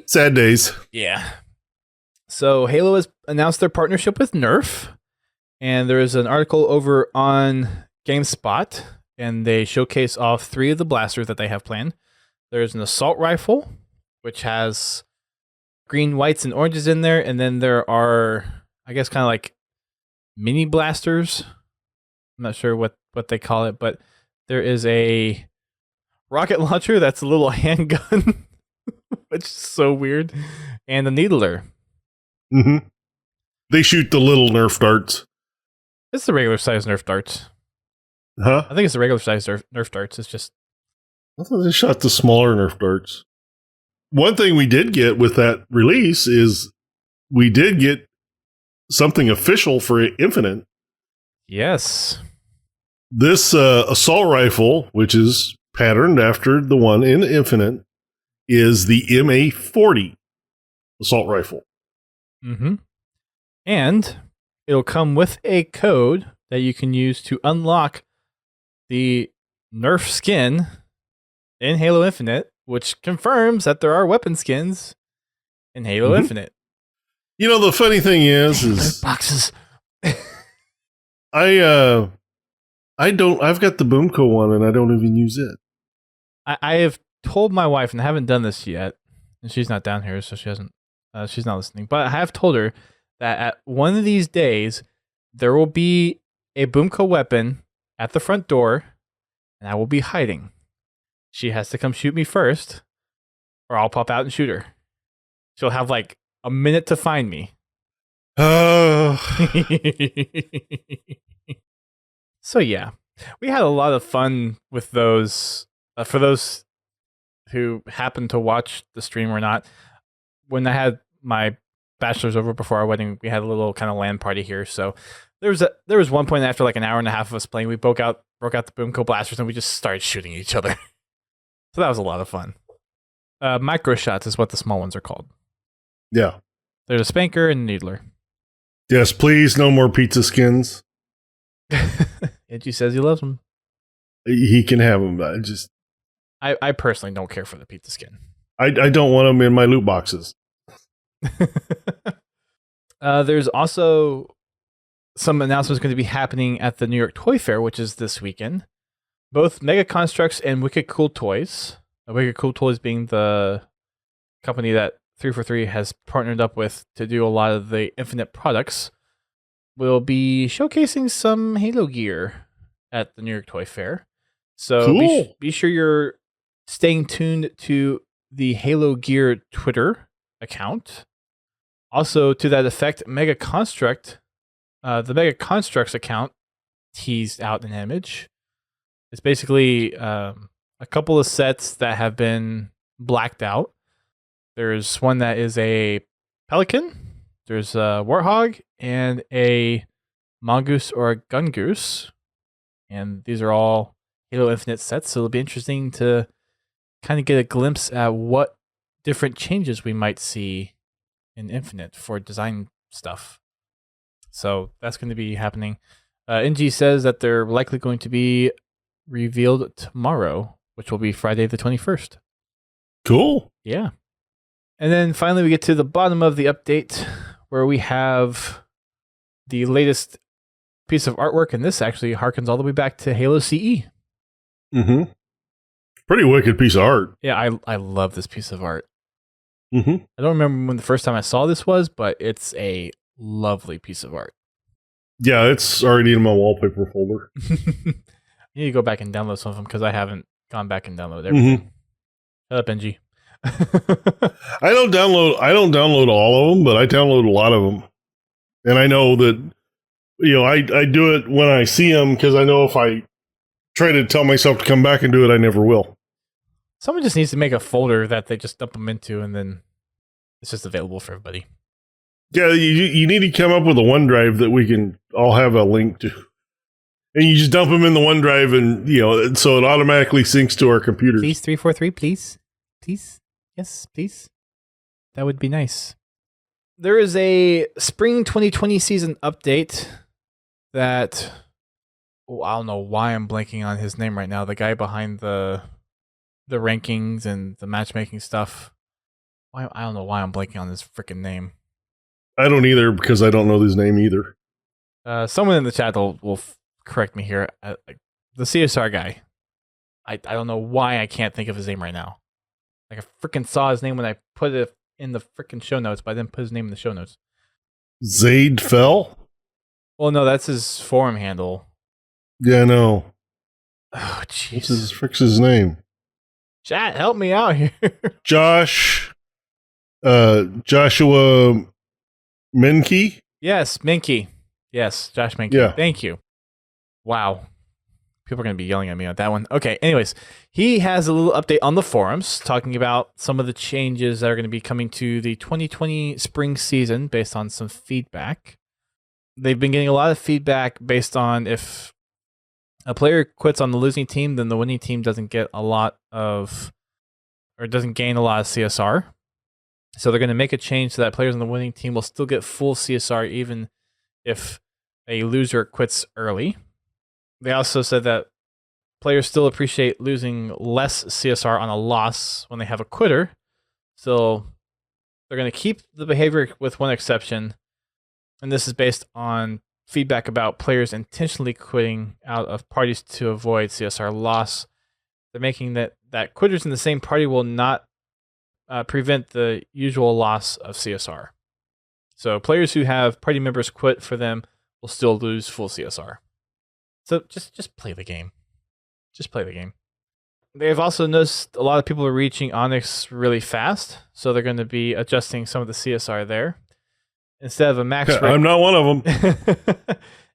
Sad days. Yeah. So Halo has announced their partnership with Nerf. And there is an article over on GameSpot. And they showcase off 3 of the blasters that they have planned. There's an assault rifle, which has green, whites, and oranges in there. And then there are, I guess, kind of like mini blasters. I'm not sure what they call it, but there is a rocket launcher that's a little handgun, which is so weird, and a needler. Mm-hmm. They shoot the little Nerf darts. It's the regular size Nerf darts. Huh? I think it's the regular size Nerf darts. It's just... I thought they shot the smaller Nerf darts. One thing we did get with that release is we did get something official for Infinite. Yes. This assault rifle, which is patterned after the one in Infinite, is the MA40 assault rifle. Mm-hmm. And it'll come with a code that you can use to unlock the Nerf skin in Halo Infinite, which confirms that there are weapon skins in Halo Infinite. You know, the funny thing is boxes. I've got the Boomco one and I don't even use it. I have told my wife, and I haven't done this yet, and she's not down here, so she's not listening, but I have told her that at one of these days, there will be a Boomco weapon at the front door, and I will be hiding. She has to come shoot me first, or I'll pop out and shoot her. She'll have like a minute to find me. Oh. So yeah, we had a lot of fun with those. For those who happen to watch the stream or not, when I had my bachelor's over before our wedding, we had a little kind of LAN party here. So there was one point after like an hour and a half of us playing, we broke out the Boomco blasters and we just started shooting each other. So that was a lot of fun. Micro shots is what the small ones are called. Yeah. There's a spanker and a needler. Yes, please, no more pizza skins. Itchy says he loves them. He can have them. I personally don't care for the pizza skin. I don't want them in my loot boxes. There's also some announcements going to be happening at the New York Toy Fair, which is this weekend. Both Mega Constructs and Wicked Cool Toys. Wicked Cool Toys being the company that 343 has partnered up with to do a lot of the Infinite products, will be showcasing some Halo gear at the New York Toy Fair. So cool. be sure you're staying tuned to the Halo Gear Twitter account. Also, to that effect, Mega Construct, the Mega Constructs account teased out an image. It's basically a couple of sets that have been blacked out. There's one that is a pelican. There's a warthog and a mongoose or a gungoose. And these are all Halo Infinite sets, so it'll be interesting to kind of get a glimpse at what different changes we might see in Infinite for design stuff. So that's going to be happening. NG says that they're likely going to be revealed tomorrow, which will be Friday the 21st. Cool. Yeah. And then finally we get to the bottom of the update where we have the latest piece of artwork, and this actually harkens all the way back to Halo CE. Mm-hmm. Pretty wicked piece of art. Yeah, I love this piece of art. Mm-hmm. I don't remember when the first time I saw this was, but it's a lovely piece of art. Yeah, it's already in my wallpaper folder. You need to go back and download some of them because I haven't gone back and downloaded everything. Mm-hmm. Shut up, NG. I don't download all of them, but I download a lot of them. And I know that, I do it when I see them because I know if I try to tell myself to come back and do it, I never will. Someone just needs to make a folder that they just dump them into, and then it's just available for everybody. Yeah, you need to come up with a OneDrive that we can all have a link to. And you just dump them in the OneDrive and, so it automatically syncs to our computers. Please, 343, please. Please. Yes, please. That would be nice. There is a spring 2020 season update that... I don't know why I'm blanking on his name right now. The guy behind the rankings and the matchmaking stuff. I don't know why I'm blanking on his freaking name. I don't either because I don't know his name either. Someone in the chat will correct me here. The CSR guy. I don't know why I can't think of his name right now. Like I freaking saw his name when I put it in the freaking show notes, but I didn't put his name in the show notes. Zaid Fell? Well, no, that's his forum handle. Yeah, no. Oh, jeez. What's his name? Chat, help me out here. Joshua Menke? Yes, Minky. Yes, Josh Minky. Yeah. Thank you. Wow. People are going to be yelling at me on that one. Okay, anyways, he has a little update on the forums talking about some of the changes that are going to be coming to the 2020 spring season based on some feedback. They've been getting a lot of feedback based on if a player quits on the losing team, then the winning team doesn't get a lot of, or doesn't gain a lot of CSR. So they're going to make a change so that players on the winning team will still get full CSR even if a loser quits early. They also said that players still appreciate losing less CSR on a loss when they have a quitter. So they're going to keep the behavior with one exception. And this is based on feedback about players intentionally quitting out of parties to avoid CSR loss. They're making that quitters in the same party will not prevent the usual loss of CSR. So players who have party members quit for them will still lose full CSR. So just play the game. Just play the game. They've also noticed a lot of people are reaching Onyx really fast, so they're going to be adjusting some of the CSR there. Instead of a max rank, I'm not one of them.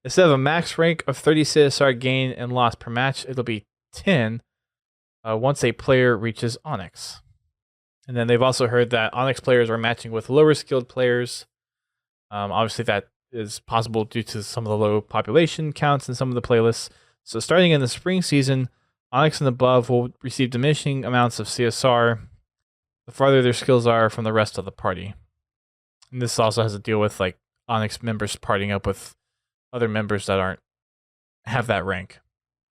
Instead of a max rank of 30 CSR gain and loss per match, it'll be 10 once a player reaches Onyx. And then they've also heard that Onyx players are matching with lower skilled players. Obviously, that is possible due to some of the low population counts in some of the playlists. So starting in the spring season, Onyx and above will receive diminishing amounts of CSR the farther their skills are from the rest of the party. And this also has to deal with like Onyx members partying up with other members that have that rank.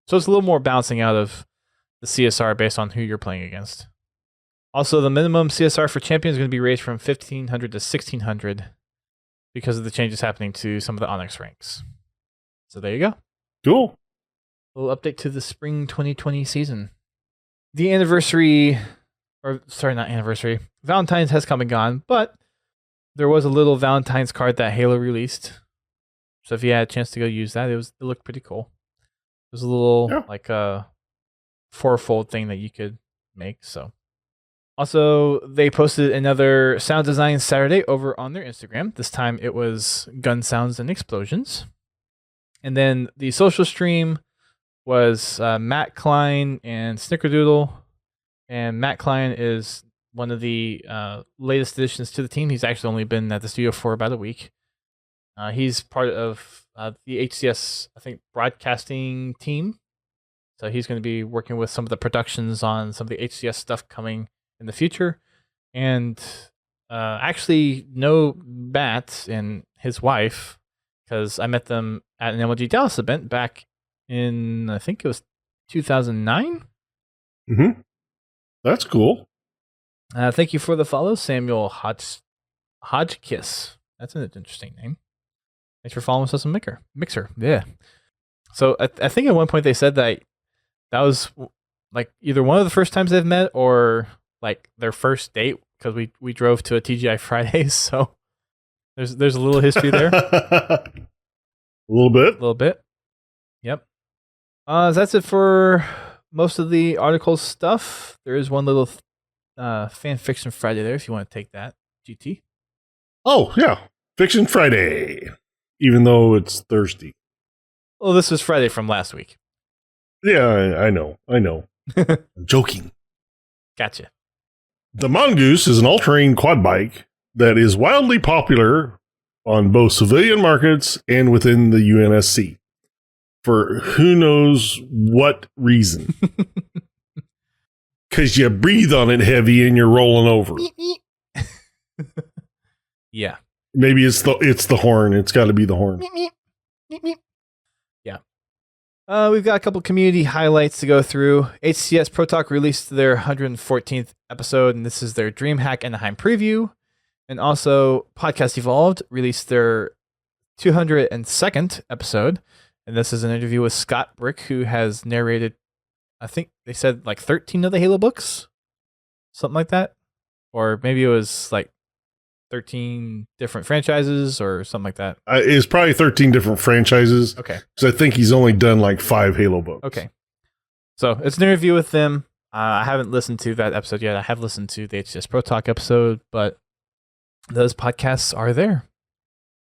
So it's a little more balancing out of the CSR based on who you're playing against. Also, the minimum CSR for champions is going to be raised from 1,500 to 1,600 because of the changes happening to some of the Onyx ranks. So there you go. Cool. A little update to the spring 2020 season. The Valentine's has come and gone, but there was a little Valentine's card that Halo released. So if you had a chance to go use that, it looked pretty cool. It was a little like a fourfold thing that you could make. So also they posted another sound design Saturday over on their Instagram. This time it was gun sounds and explosions. And then the social stream was Matt Klein and Snickerdoodle. And Matt Klein is one of the latest additions to the team. He's actually only been at the studio for about a week. He's part of the HCS, I think, broadcasting team. So he's going to be working with some of the productions on some of the HCS stuff coming in the future. And actually know Matt and his wife because I met them at an MLG Dallas event back in, I think it was 2009. Mm-hmm. That's cool. Thank you for the follow, Samuel Hodgkiss. That's an interesting name. Thanks for following us on Mixer. Yeah. So I think at one point they said that was like either one of the first times they've met or like their first date because we drove to a TGI Fridays. So there's a little history there. A little bit. Yep. That's it for most of the article stuff. There is one little fan fiction Friday there if you want to take that, GT. Oh, yeah. Fiction Friday. Even though it's Thursday. Well, this was Friday from last week. Yeah, I know. I'm joking. Gotcha. The Mongoose is an all-terrain quad bike that is wildly popular on both civilian markets and within the UNSC. For who knows what reason. Because you breathe on it heavy and you're rolling over. Yeah. Maybe it's the horn. It's got to be the horn. Yeah. We've got a couple community highlights to go through. HCS Pro Talk released their 114th episode, and this is their DreamHack Anaheim preview. And also, Podcast Evolved released their 202nd episode, and this is an interview with Scott Brick, who has narrated, I think they said like 13 of the Halo books, something like that. Or maybe it was like 13 different franchises or something like that. It's probably 13 different franchises. Okay. Because I think he's only done like 5 Halo books. Okay. So it's an interview with them. I haven't listened to that episode yet. I have listened to the HCS Pro Talk episode, but those podcasts are there.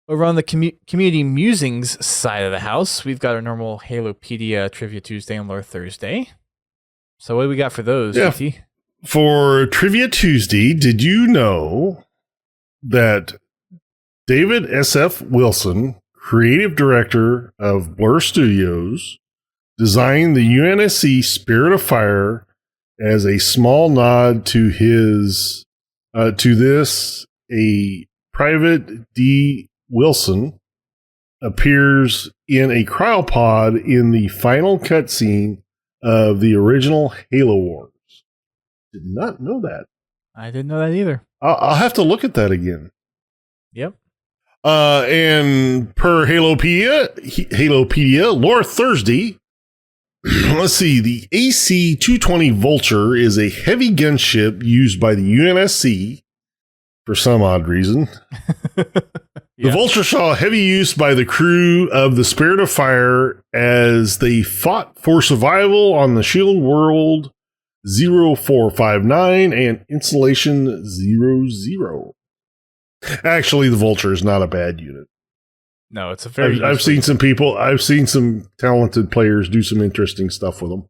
Over on the community musings side of the house, we've got our normal Halopedia Trivia Tuesday and Lore Thursday. So what do we got for those, GT? For Trivia Tuesday, did you know that David S.F. Wilson, creative director of Blur Studios, designed the UNSC Spirit of Fire as a small nod to his a Private D. Wilson appears in a cryopod in the final cutscene of the original Halo Wars. Did not know that. I didn't know that either. I'll have to look at that again. Yep. And per Halopedia, Lore Thursday, let's see, the AC-220 Vulture is a heavy gunship used by the UNSC for some odd reason. The Vulture saw heavy use by the crew of the Spirit of Fire as they fought for survival on the Shield World 0459 and Installation 00. Actually, the Vulture is not a bad unit. No, it's a very. I've seen some talented players do some interesting stuff with them.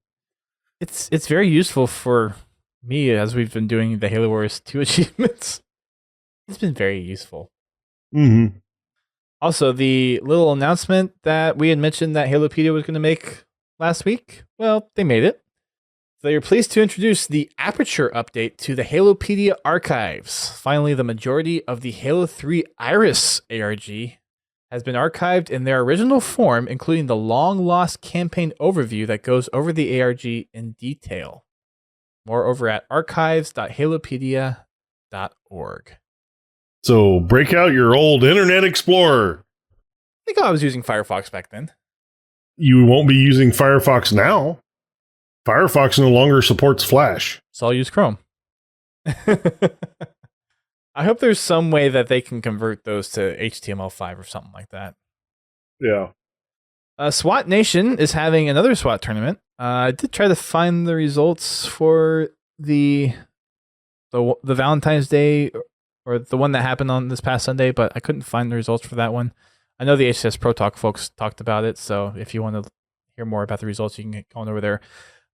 It's very useful for me as we've been doing the Halo Wars 2 achievements. It's been very useful. Mm-hmm. Also, the little announcement that we had mentioned that Halopedia was going to make last week, well, they made it. They are pleased to introduce the Aperture update to the Halopedia archives. Finally, the majority of the Halo 3 Iris ARG has been archived in their original form, including the long-lost campaign overview that goes over the ARG in detail. More over at archives.halopedia.org. So break out your old Internet Explorer. I think I was using Firefox back then. You won't be using Firefox now. Firefox no longer supports Flash. So I'll use Chrome. I hope there's some way that they can convert those to HTML5 or something like that. Yeah. SWAT Nation is having another SWAT tournament. I did try to find the results for the Valentine's Day or the one that happened on this past Sunday, but I couldn't find the results for that one. I know the HCS Pro Talk folks talked about it, so if you want to hear more about the results, you can get on over there.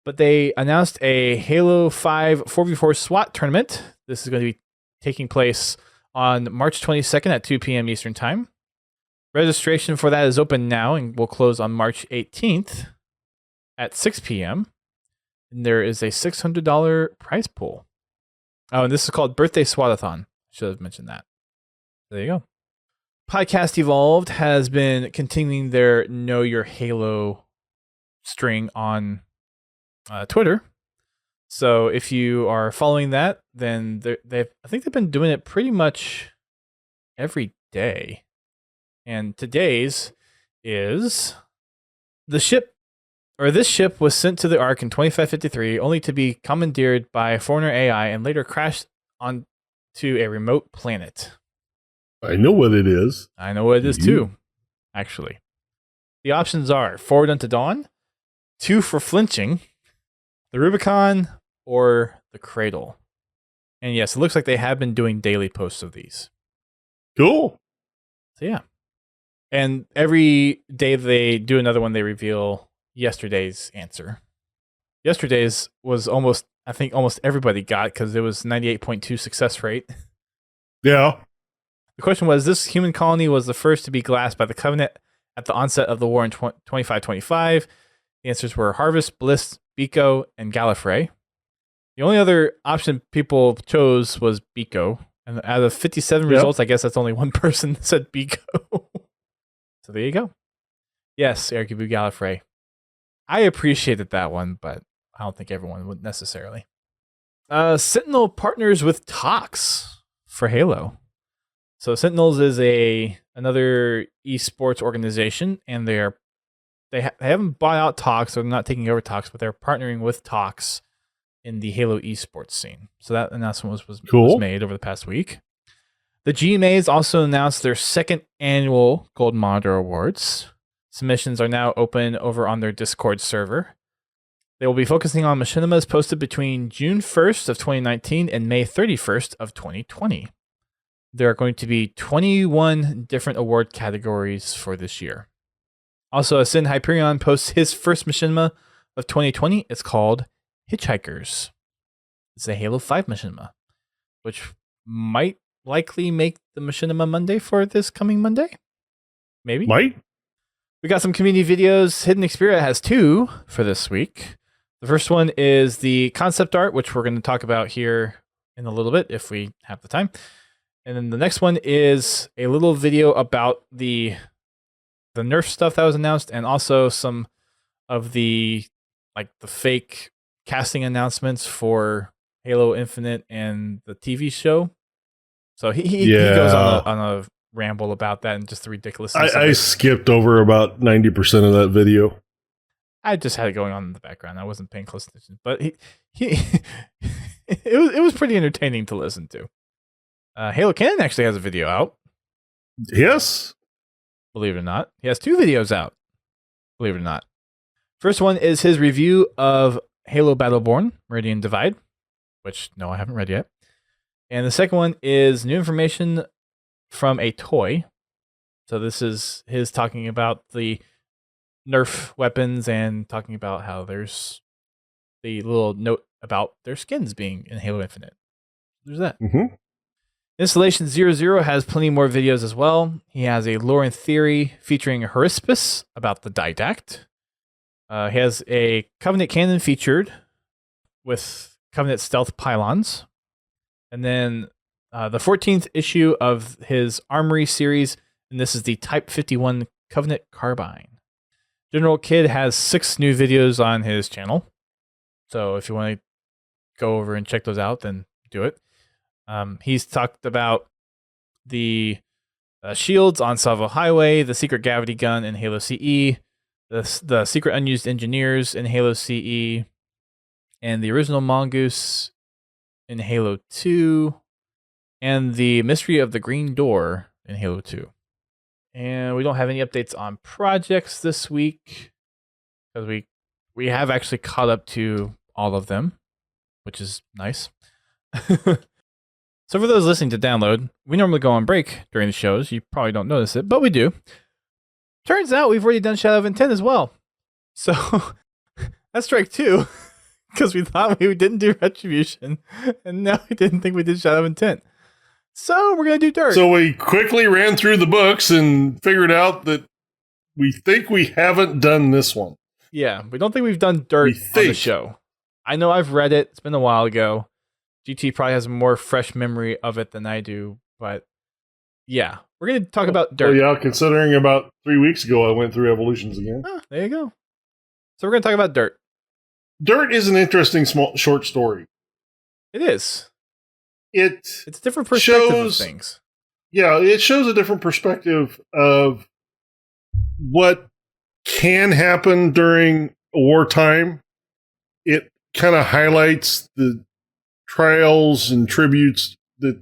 But they announced a Halo 5 4v4 SWAT tournament. This is going to be taking place on March 22nd at 2 p.m. Eastern Time. Registration for that is open now and will close on March 18th at 6 p.m. And there is a $600 prize pool. Oh, and this is called Birthday Swatathon. Should have mentioned that. There you go. Podcast Evolved has been continuing their Know Your Halo string on Twitter. So if you are following that, then I think they've been doing it pretty much every day. And today's is this ship was sent to the Ark in 2553 only to be commandeered by a foreigner AI and later crashed onto a remote planet. I know what it is. I know what it is too, actually. The options are Forward Unto Dawn, 2 for Flinching, the Rubicon, or the Cradle. And yes, it looks like they have been doing daily posts of these. Cool. So yeah. And every day they do another one, they reveal yesterday's answer. Yesterday's was almost everybody got because it was 98.2 success rate. Yeah. The question was, this human colony was the first to be glassed by the Covenant at the onset of the war in 2525. The answers were Harvest, Bliss, Biko, and Gallifrey. The only other option people chose was Biko. And out of 57 results, I guess that's only one person that said Biko. So there you go. Yes, Eric Ibu Gallifrey. I appreciated that one, but I don't think everyone would necessarily. Sentinel partners with Tox for Halo. So Sentinels is another esports organization, and they haven't bought out Tox, so they're not taking over Tox, but they're partnering with Tox in the Halo esports scene. So that announcement was made over the past week. The GMAs also announced their second annual Gold Monitor Awards. Submissions are now open over on their Discord server. They will be focusing on machinimas posted between June 1st of 2019 and May 31st of 2020. There are going to be 21 different award categories for this year. Also, Ascend Hyperion posts his first machinima of 2020. It's called Hitchhikers. It's a Halo 5 machinima, which might likely make the machinima Monday for this coming Monday. Maybe. Might. We got some community videos. Hidden Xperia has 2 for this week. The first one is the concept art, which we're going to talk about here in a little bit if we have the time. And then the next one is a little video about the Nerf stuff that was announced, and also some of the fake casting announcements for Halo Infinite and the TV show. So he goes on a ramble about that and just the ridiculousness. I skipped over about 90% of that video. I just had it going on in the background. I wasn't paying close attention, but it was pretty entertaining to listen to. Halo Canon actually has a video out. Yes. Believe it or not. He has 2 videos out. Believe it or not. First one is his review of Halo Battleborn, Meridian Divide, which, no, I haven't read yet. And the second one is new information from a toy. So this is his talking about the Nerf weapons and talking about how there's the little note about their skins being in Halo Infinite. There's that. Mm-hmm. Installation 00 has plenty more videos as well. He has a lore and theory featuring Harispus about the Didact. He has a Covenant cannon featured with Covenant stealth pylons. And then the 14th issue of his Armory series, and this is the Type 51 Covenant carbine. General Kid has 6 new videos on his channel. So if you want to go over and check those out, then do it. He's talked about the shields on Salvo Highway, the secret gravity gun in Halo CE, the secret unused engineers in Halo CE, and the original Mongoose in Halo 2, and the mystery of the Green Door in Halo 2. And we don't have any updates on projects this week because we have actually caught up to all of them, which is nice. So for those listening to download, we normally go on break during the shows. You probably don't notice it, but we do. Turns out we've already done Shadow of Intent as well. So that's strike 2 because we thought we didn't do Retribution, and now we didn't think we did Shadow of Intent. So we're gonna do Dirt. So we quickly ran through the books and figured out that we think we haven't done this one. Yeah, we don't think we've done Dirt on the show. I know I've read it. It's been a while ago. GT probably has a more fresh memory of it than I do, but yeah, we're going to talk about Dirt. Well, yeah, considering about 3 weeks ago I went through Evolutions again. Oh, there you go. So we're going to talk about Dirt. Dirt is an interesting small short story. It is. It's a different perspective of things. Yeah, it shows a different perspective of what can happen during a wartime. It kind of highlights the trials and tributes that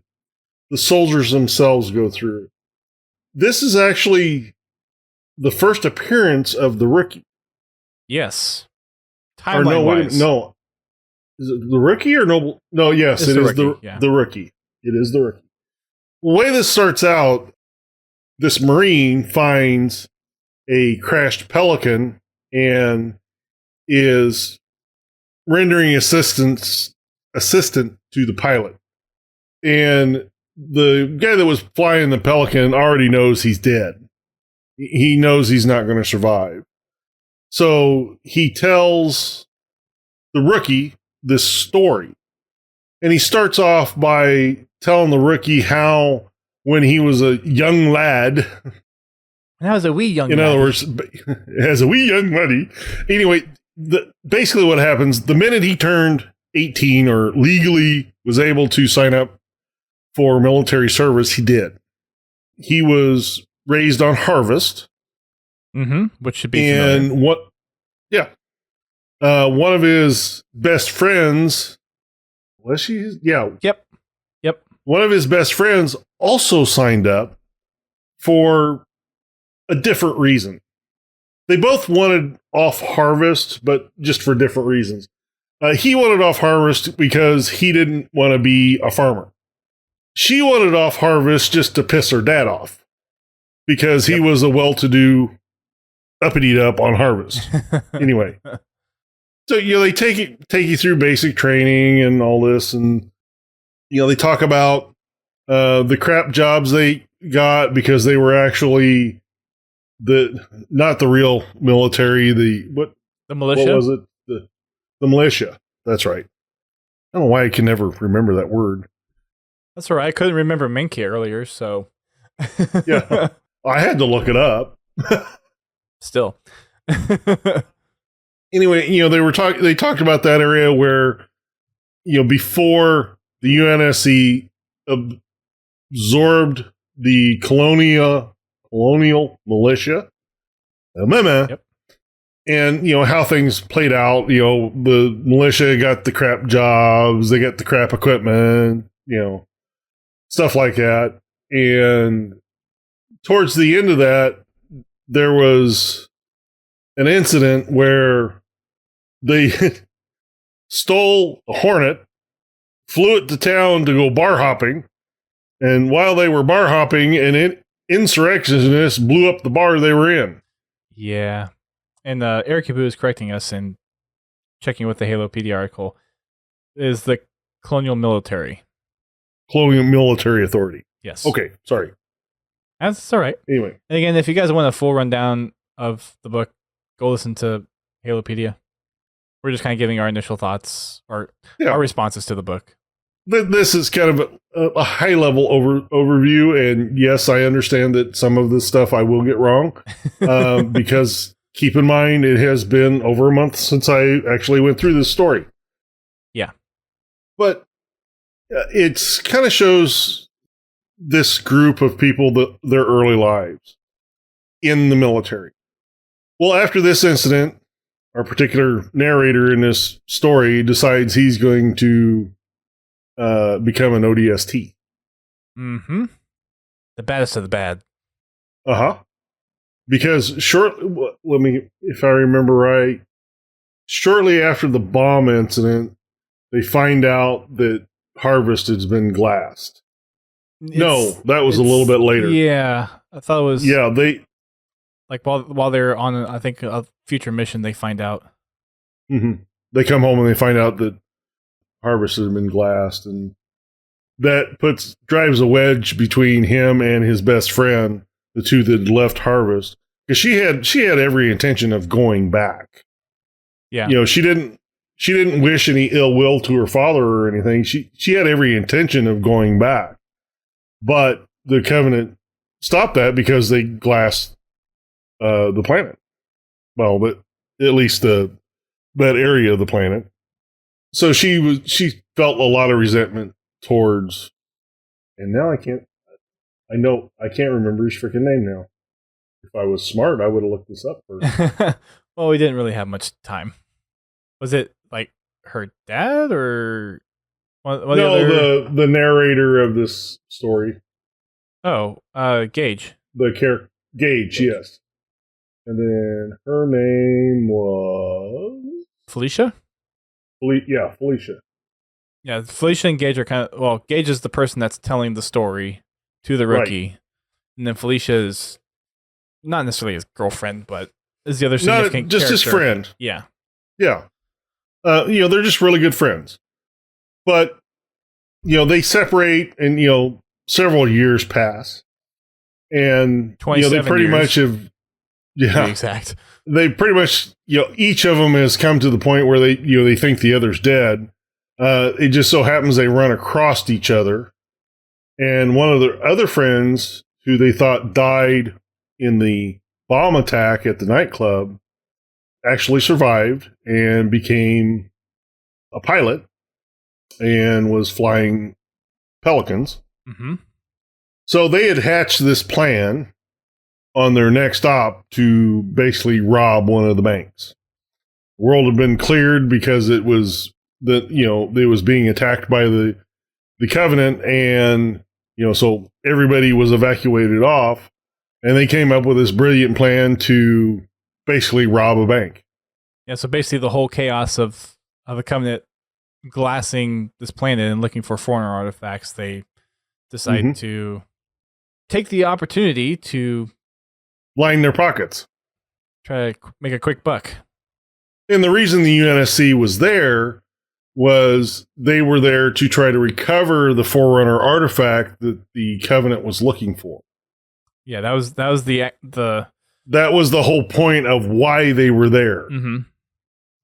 the soldiers themselves go through. This is actually the first appearance of the Rookie. Yes. Timeline-wise. No. Is it the Rookie or no? No, yes, it is the Rookie. It is the Rookie. The way this starts out, this Marine finds a crashed Pelican and is rendering assistant to the pilot. And the guy that was flying the Pelican already knows he's dead. He knows he's not going to survive. So he tells the Rookie this story. And he starts off by telling the Rookie how when he was a young lad... When I was a wee young In other words, as a wee young laddie. Anyway, basically what happens, the minute he turned 18 or legally was able to sign up for military service, he did. He was raised on Harvest. Mm-hmm. Which should be and familiar. One of his best friends, was she? Yeah. Yep. One of his best friends also signed up for a different reason. They both wanted off Harvest, but just for different reasons. He wanted off Harvest because he didn't want to be a farmer. She wanted off Harvest just to piss her dad off because he was a well-to-do uppity up on Harvest. Anyway, so they take you through basic training and all this, and they talk about the crap jobs they got because they were actually not the real military. The militia. What was it? The militia. That's right. I don't know why I can never remember that word. That's all right. I couldn't remember Menke earlier, so yeah, I had to look it up. Still. Anyway, they talked about that area where, before the UNSC absorbed the colonial militia, yep. And how things played out. The militia got the crap jobs, they got the crap equipment, stuff like that. And towards the end of that, there was an incident where they stole a Hornet, flew it to town to go bar hopping, and while they were bar hopping, an insurrectionist blew up the bar they were in. Yeah. And Eric Kibu is correcting us and checking with the Halo PD article. Is the Colonial Military. Colonial Military Authority. Yes. Okay, sorry. That's all right. Anyway. And again, if you guys want a full rundown of the book, go listen to Halopedia. We're just kind of giving our initial thoughts or our responses to the book. This is kind of a high-level overview, and yes, I understand that some of this stuff I will get wrong, because keep in mind, it has been over a month since I actually went through this story. Yeah. But it's kind of shows this group of people, their early lives in the military. Well, after this incident, our particular narrator in this story decides he's going to become an ODST. Mm-hmm. The baddest of the bad. Uh-huh. Because if I remember right, shortly after the bomb incident, they find out that Harvest has been glassed. No, that was a little bit later. Yeah, I thought it was... Yeah, Like while they're on, I think, a future mission, they find out. Mm-hmm. They come home and they find out that Harvest has been glassed, and that drives a wedge between him and his best friend, the two that left Harvest, because she had every intention of going back. Yeah, She didn't wish any ill will to her father or anything. She had every intention of going back, but the Covenant stopped that because they glassed the planet. Well, but at least that area of the planet. So she felt a lot of resentment towards, and now I can't remember his freaking name now. If I was smart, I would have looked this up first. Well, we didn't really have much time. Was it like her dad or no, the narrator of this story? Oh, Gage. Gage, yes. And then her name was Felicia. Felicia. Yeah, Felicia and Gage are kind of, well, Gage is the person that's telling the story to the rookie. Right. And then Felicia is not necessarily his girlfriend, but is the other significant just character. His friend. Yeah. Yeah. They're just really good friends. But, they separate and, several years pass. And, they pretty much have, yeah. Exact. They pretty much, each of them has come to the point where they think the other's dead. It just so happens they run across each other. And one of their other friends, who they thought died in the bomb attack at the nightclub, actually survived and became a pilot and was flying Pelicans. Mm-hmm. So they had hatched this plan on their next op to basically rob one of the banks. The world had been cleared because it was it was being attacked by the Covenant, and so everybody was evacuated off, and they came up with this brilliant plan to basically rob a bank. Yeah, so basically the whole chaos of the Covenant glassing this planet and looking for foreigner artifacts, they decide to take the opportunity to line their pockets, try to make a quick buck. And the reason the UNSC was there was they were there to try to recover the Forerunner artifact that the Covenant was looking for. Yeah, that was the that was the whole point of why they were there. Mm-hmm.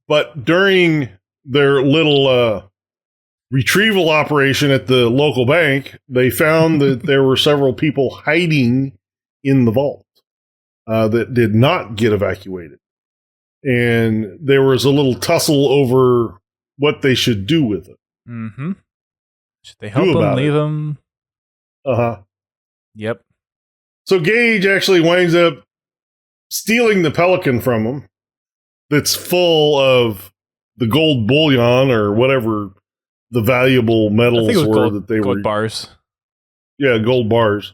But during their little retrieval operation at the local bank, they found that there were several people hiding in the vault that did not get evacuated. And there was a little tussle over what they should do with it. Mm-hmm. Should they help them, leave them? Uh-huh. Yep. So Gage actually winds up stealing the Pelican from him that's full of the gold bullion or whatever the valuable metals were that they were. Gold bars. Yeah, gold bars.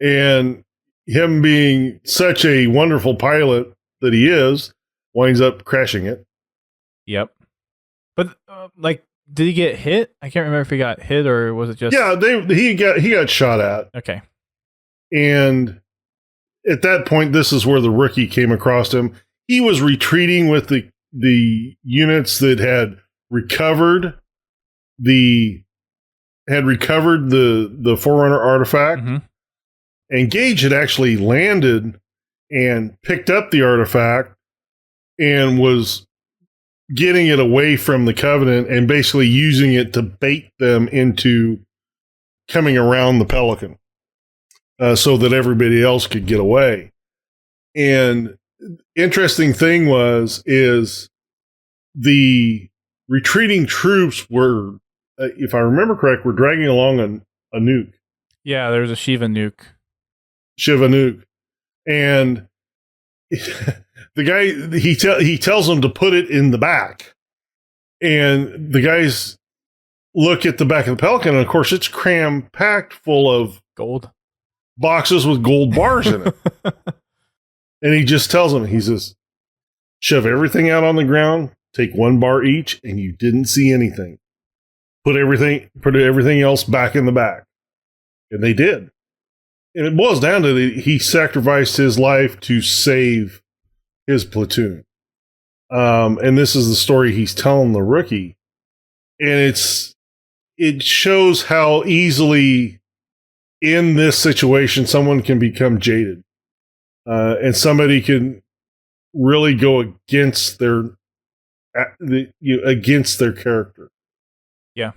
And him being such a wonderful pilot that he is, winds up crashing it. Yep. But did he get hit? I can't remember if he got hit or was it just... Yeah, he got shot at. Okay. And at that point, this is where the rookie came across him. He was retreating with the units that had recovered the Forerunner artifact. Mm-hmm. And Gage had actually landed and picked up the artifact and was getting it away from the Covenant and basically using it to bait them into coming around the Pelican so that everybody else could get away. And interesting thing is the retreating troops were, if I remember correct, were dragging along a nuke. Yeah, there's a Shiva nuke. And the guy, he tells them to put it in the back. And the guys look at the back of the Pelican, and of course it's cram-packed full of gold boxes with gold bars in it. And he just tells them, he says, shove everything out on the ground, take one bar each, and you didn't see anything. Put everything else back in the back. And they did. And it boils down to he sacrificed his life to save his platoon. And this is the story he's telling the rookie. And it shows how easily in this situation someone can become jaded. And somebody can really go against against their character. Yeah.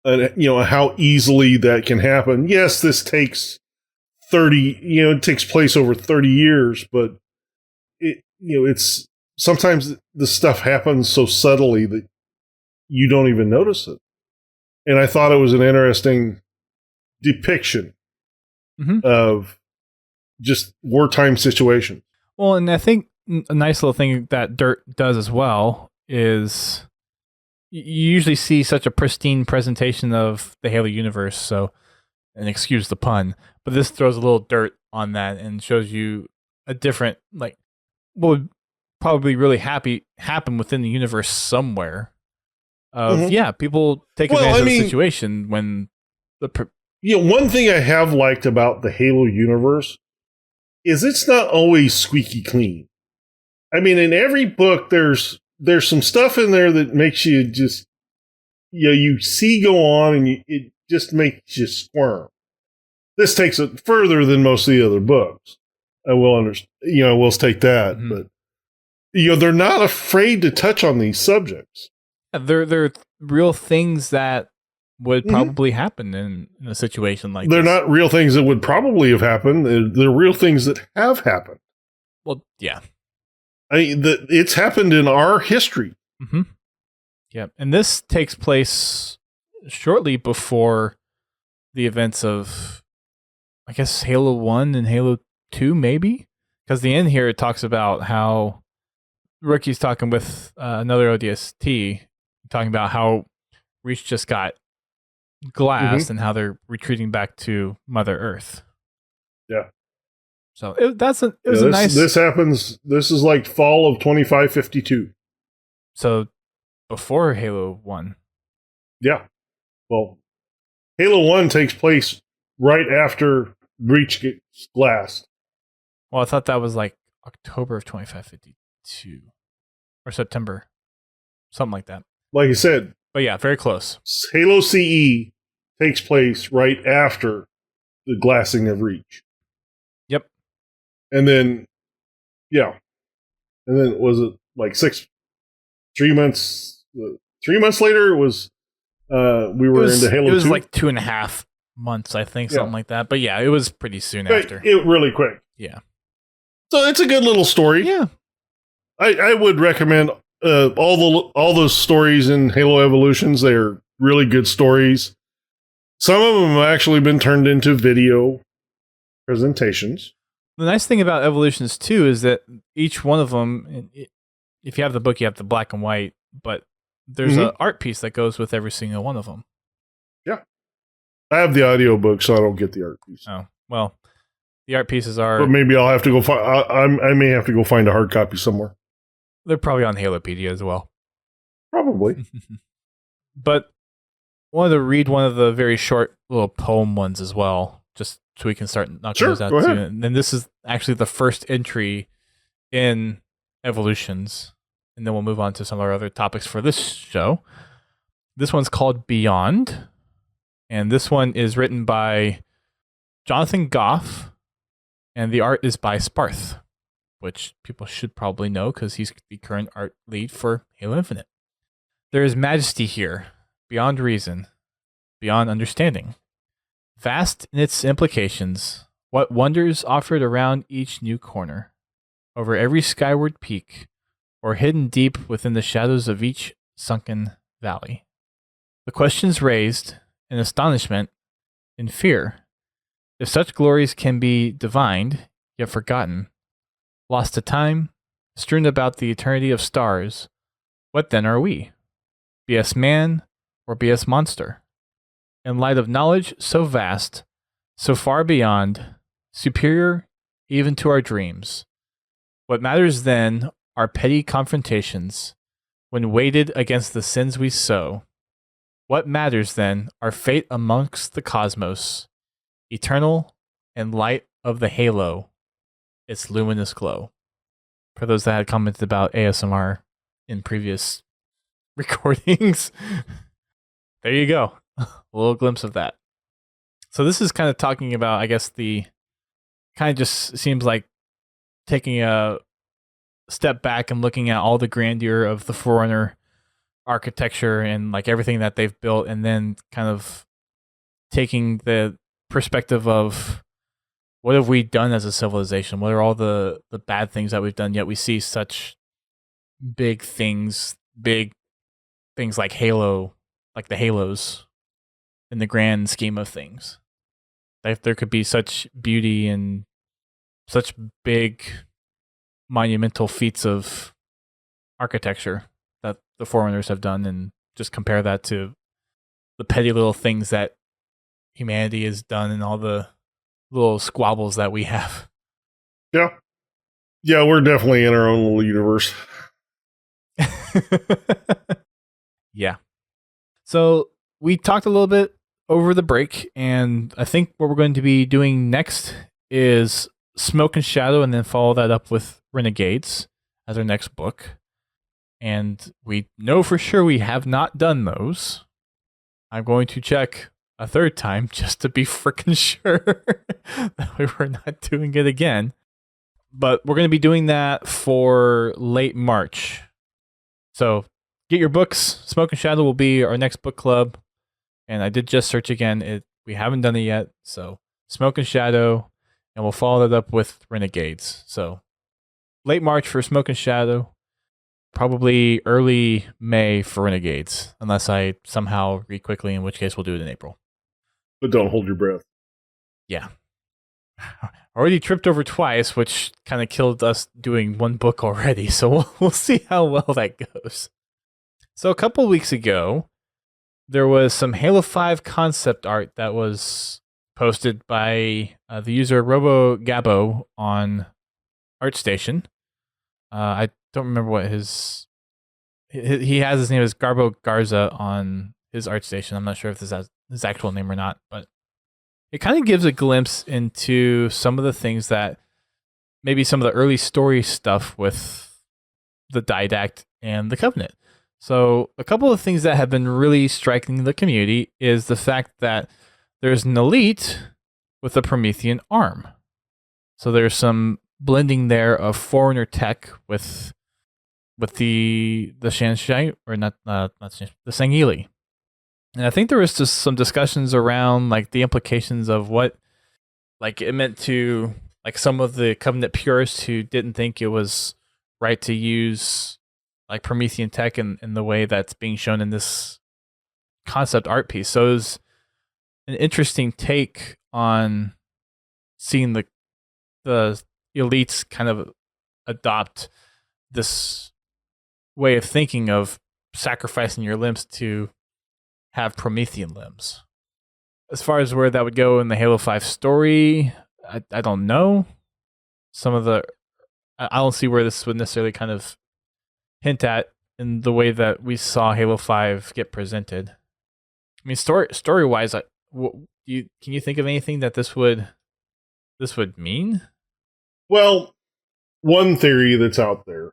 And how easily that can happen. Yes, this takes it takes place over 30 years, but it's sometimes the stuff happens so subtly that you don't even notice it. And I thought it was an interesting depiction of just wartime situation. Well, and I think a nice little thing that Dirt does as well is you usually see such a pristine presentation of the Halo universe, so, and excuse the pun, but this throws a little dirt on that and shows you a different, like, what would probably really happen within the universe somewhere. People take advantage of the situation when one thing I have liked about the Halo universe is it's not always squeaky clean. I mean, in every book, there's some stuff in there that makes you just, you see go on and it just makes you squirm. This takes it further than most of the other books. I will understand, we'll take that, but they're not afraid to touch on these subjects. They're real things that would probably happen in a situation like they're this. Not real things that would probably have happened. They're real things that have happened. Well, yeah. It's happened in our history. Mm-hmm. Yeah, and this takes place shortly before the events of, I guess, Halo 1 and Halo 2, maybe? Because the end here, it talks about how Rookie's talking with another ODST, talking about how Reach just got glassed and how they're retreating back to Mother Earth. Yeah. So it was a nice... This happens, this is like fall of 2552. So before Halo 1. Yeah. Well, Halo 1 takes place right after Reach gets glassed. Well, I thought that was like October of 2552. Or September. Something like that. Like I said. But yeah, very close. Halo CE takes place right after the glassing of Reach. Yep. And then, And then was it like 3 months? 3 months later, it was we were into Halo 2. It was like 2.5 months, I think, something like that. But yeah, it was pretty soon after. It really quick. Yeah. So it's a good little story. Yeah. I would recommend all those stories in Halo Evolutions. They're really good stories. Some of them have actually been turned into video presentations. The nice thing about Evolutions 2 is that each one of them, if you have the book, you have the black and white, but there's an art piece that goes with every single one of them. Yeah. I have the audio book, so I don't get the art piece. Oh, well, the art pieces are... But maybe I'll have to go find... I may have to go find a hard copy somewhere. They're probably on Halopedia as well. Probably. But I wanted to read one of the very short little poem ones as well, just so we can start knocking those out too. And then this is actually the first entry in Evolutions. And then we'll move on to some of our other topics for this show. This one's called Beyond. And this one is written by Jonathan Goff. And the art is by Sparth, which people should probably know because he's the current art lead for Halo Infinite. There is majesty here, beyond reason, beyond understanding. Vast in its implications, what wonders offered around each new corner, over every skyward peak, or hidden deep within the shadows of each sunken valley. The questions raised, in astonishment, in fear, if such glories can be divined, yet forgotten, lost to time, strewn about the eternity of stars, what then are we? BS man or BS monster? In light of knowledge so vast, so far beyond, superior even to our dreams, what matters then are petty confrontations, when weighted against the sins we sow. What matters then our fate amongst the cosmos, eternal and light of the halo, its luminous glow. For those that had commented about ASMR in previous recordings, there you go. A little glimpse of that. So this is kind of talking about, I guess, the kind of just seems like taking a step back and looking at all the grandeur of the Forerunner architecture and like everything that they've built, and then kind of taking the perspective of what have we done as a civilization? What are all the bad things that we've done? Yet we see such big things like Halo, like the Halos in the grand scheme of things. Like there could be such beauty and such big monumental feats of architecture that the Forerunners have done, and just compare that to the petty little things that humanity has done and all the little squabbles that we have. Yeah. Yeah, we're definitely in our own little universe. Yeah. So we talked a little bit over the break, and I think what we're going to be doing next is Smoke and Shadow, and then follow that up with Renegades as our next book. And we know for sure we have not done those. I'm going to check a third time just to be freaking sure that we were not doing it again. But we're going to be doing that for late March. So get your books. Smoke and Shadow will be our next book club. And I did just search again. We haven't done it yet. So Smoke and Shadow, and we'll follow that up with Renegades. So late March for Smoke and Shadow. Probably early May for Renegades, unless I somehow read quickly, in which case we'll do it in April. But don't hold your breath. Yeah. Already tripped over twice, which kind of killed us doing one book already, so we'll see how well that goes. So a couple of weeks ago, there was some Halo 5 concept art that was posted by the user RoboGabo on ArtStation. I don't remember what he has his name is Garbo Garza on his ArtStation. I'm not sure if this is his actual name or not, but it kind of gives a glimpse into some of the things that maybe some of the early story stuff with the Didact and the Covenant. So a couple of things that have been really striking the community is the fact that there's an elite with a Promethean arm. So there's some blending there of Forerunner tech with the Shanshai, or not Shanshai, the Sangheili. And I think there was just some discussions around like the implications of what like it meant to like some of the Covenant purists who didn't think it was right to use like Promethean tech in the way that's being shown in this concept art piece. So it was an interesting take on seeing the elites kind of adopt this way of thinking of sacrificing your limbs to have Promethean limbs. As far as where that would go in the Halo 5 story, I don't know. I don't see where this would necessarily kind of hint at in the way that we saw Halo 5 get presented. I mean, story-wise, can you think of anything that this would mean? Well, one theory that's out there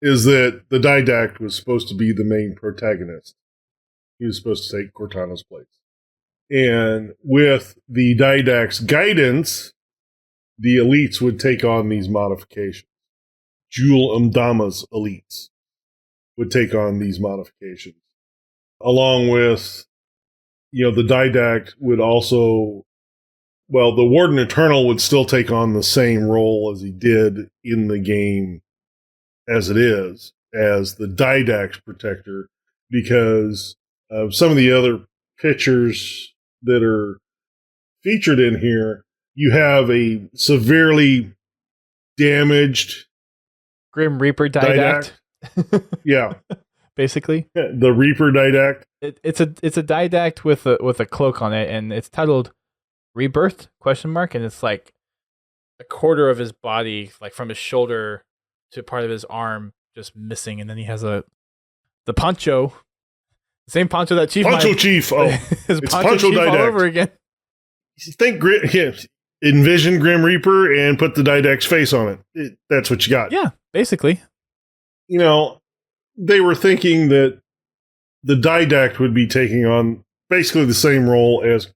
is that the Didact was supposed to be the main protagonist. He was supposed to take Cortana's place. And with the Didact's guidance, the elites would take on these modifications. Jul Umdama's elites would take on these modifications. Along with, the Didact would also, the Warden Eternal would still take on the same role as he did in the game as it is, as the Didact's protector, because of some of the other pictures that are featured in here, you have a severely damaged Grim Reaper Didact. Yeah. Basically. The Reaper Didact. It's a Didact with a cloak on it, and it's titled Rebirth ? And it's like a quarter of his body, like from his shoulder to part of his arm, just missing, and then he has the Poncho, the same Poncho that Chief Chief. Oh, his it's Poncho Chief Didact all over again. Think grit. Yeah, envision Grim Reaper and put the Didact's face on it. That's what you got. Yeah, basically. You know, they were thinking that the Didact would be taking on basically the same role as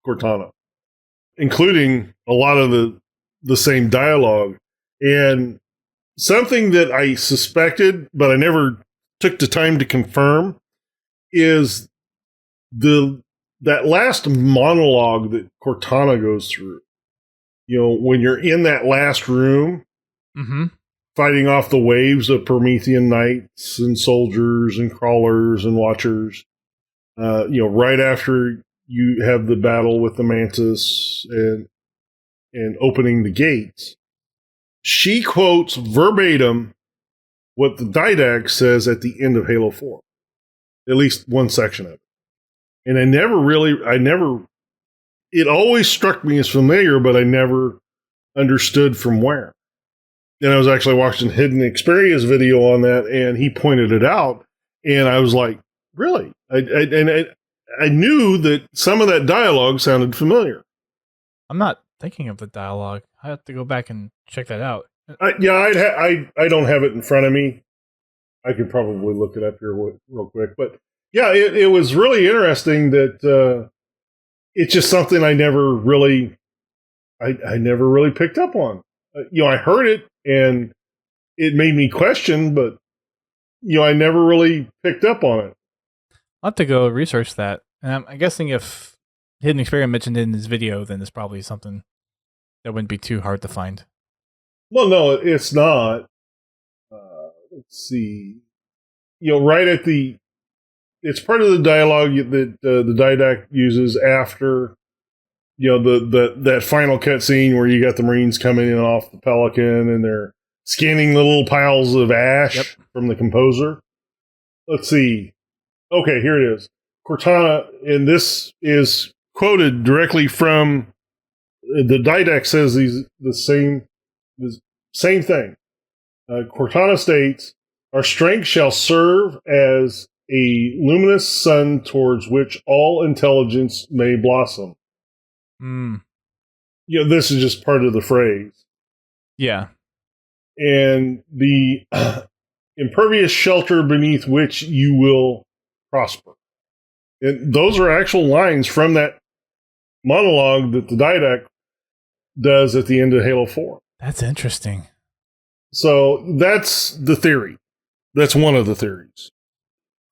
Cortana, including a lot of the same dialogue. And something that I suspected, but I never took the time to confirm, is that last monologue that Cortana goes through. You know, when you're in that last room, fighting off the waves of Promethean knights and soldiers and crawlers and watchers. You know, right after you have the battle with the Mantis and opening the gates, she quotes verbatim what the Didact says at the end of Halo 4. At least one section of it. And it always struck me as familiar, but I never understood from where. And I was actually watching Hidden Experience video on that, and he pointed it out, and I was like, really? I knew that some of that dialogue sounded familiar. I'm not thinking of the dialogue. I have to go back and check that out. I don't have it in front of me. I could probably look it up here real quick. But yeah, it was really interesting that it's just something I never really picked up on. You know, I heard it and it made me question, but you know, I never really picked up on it. I'll have to go research that. And I'm guessing if Hidden Experiment mentioned it in his video, then it's probably something that wouldn't be too hard to find. Well, no, it's not. Let's see. You know, right at it's part of the dialogue that the Didact uses after, you know, that final cutscene where you got the Marines coming in off the Pelican and they're scanning the little piles of ash from the composer. Let's see. Okay, here it is. Cortana, and this is quoted directly from the Didact says the same thing. Cortana states, "Our strength shall serve as a luminous sun towards which all intelligence may blossom." You know, this is just part of the phrase. Yeah. And the impervious shelter beneath which you will prosper. And those are actual lines from that monologue that the Didact does at the end of Halo 4. That's interesting. So that's the theory. That's one of the theories.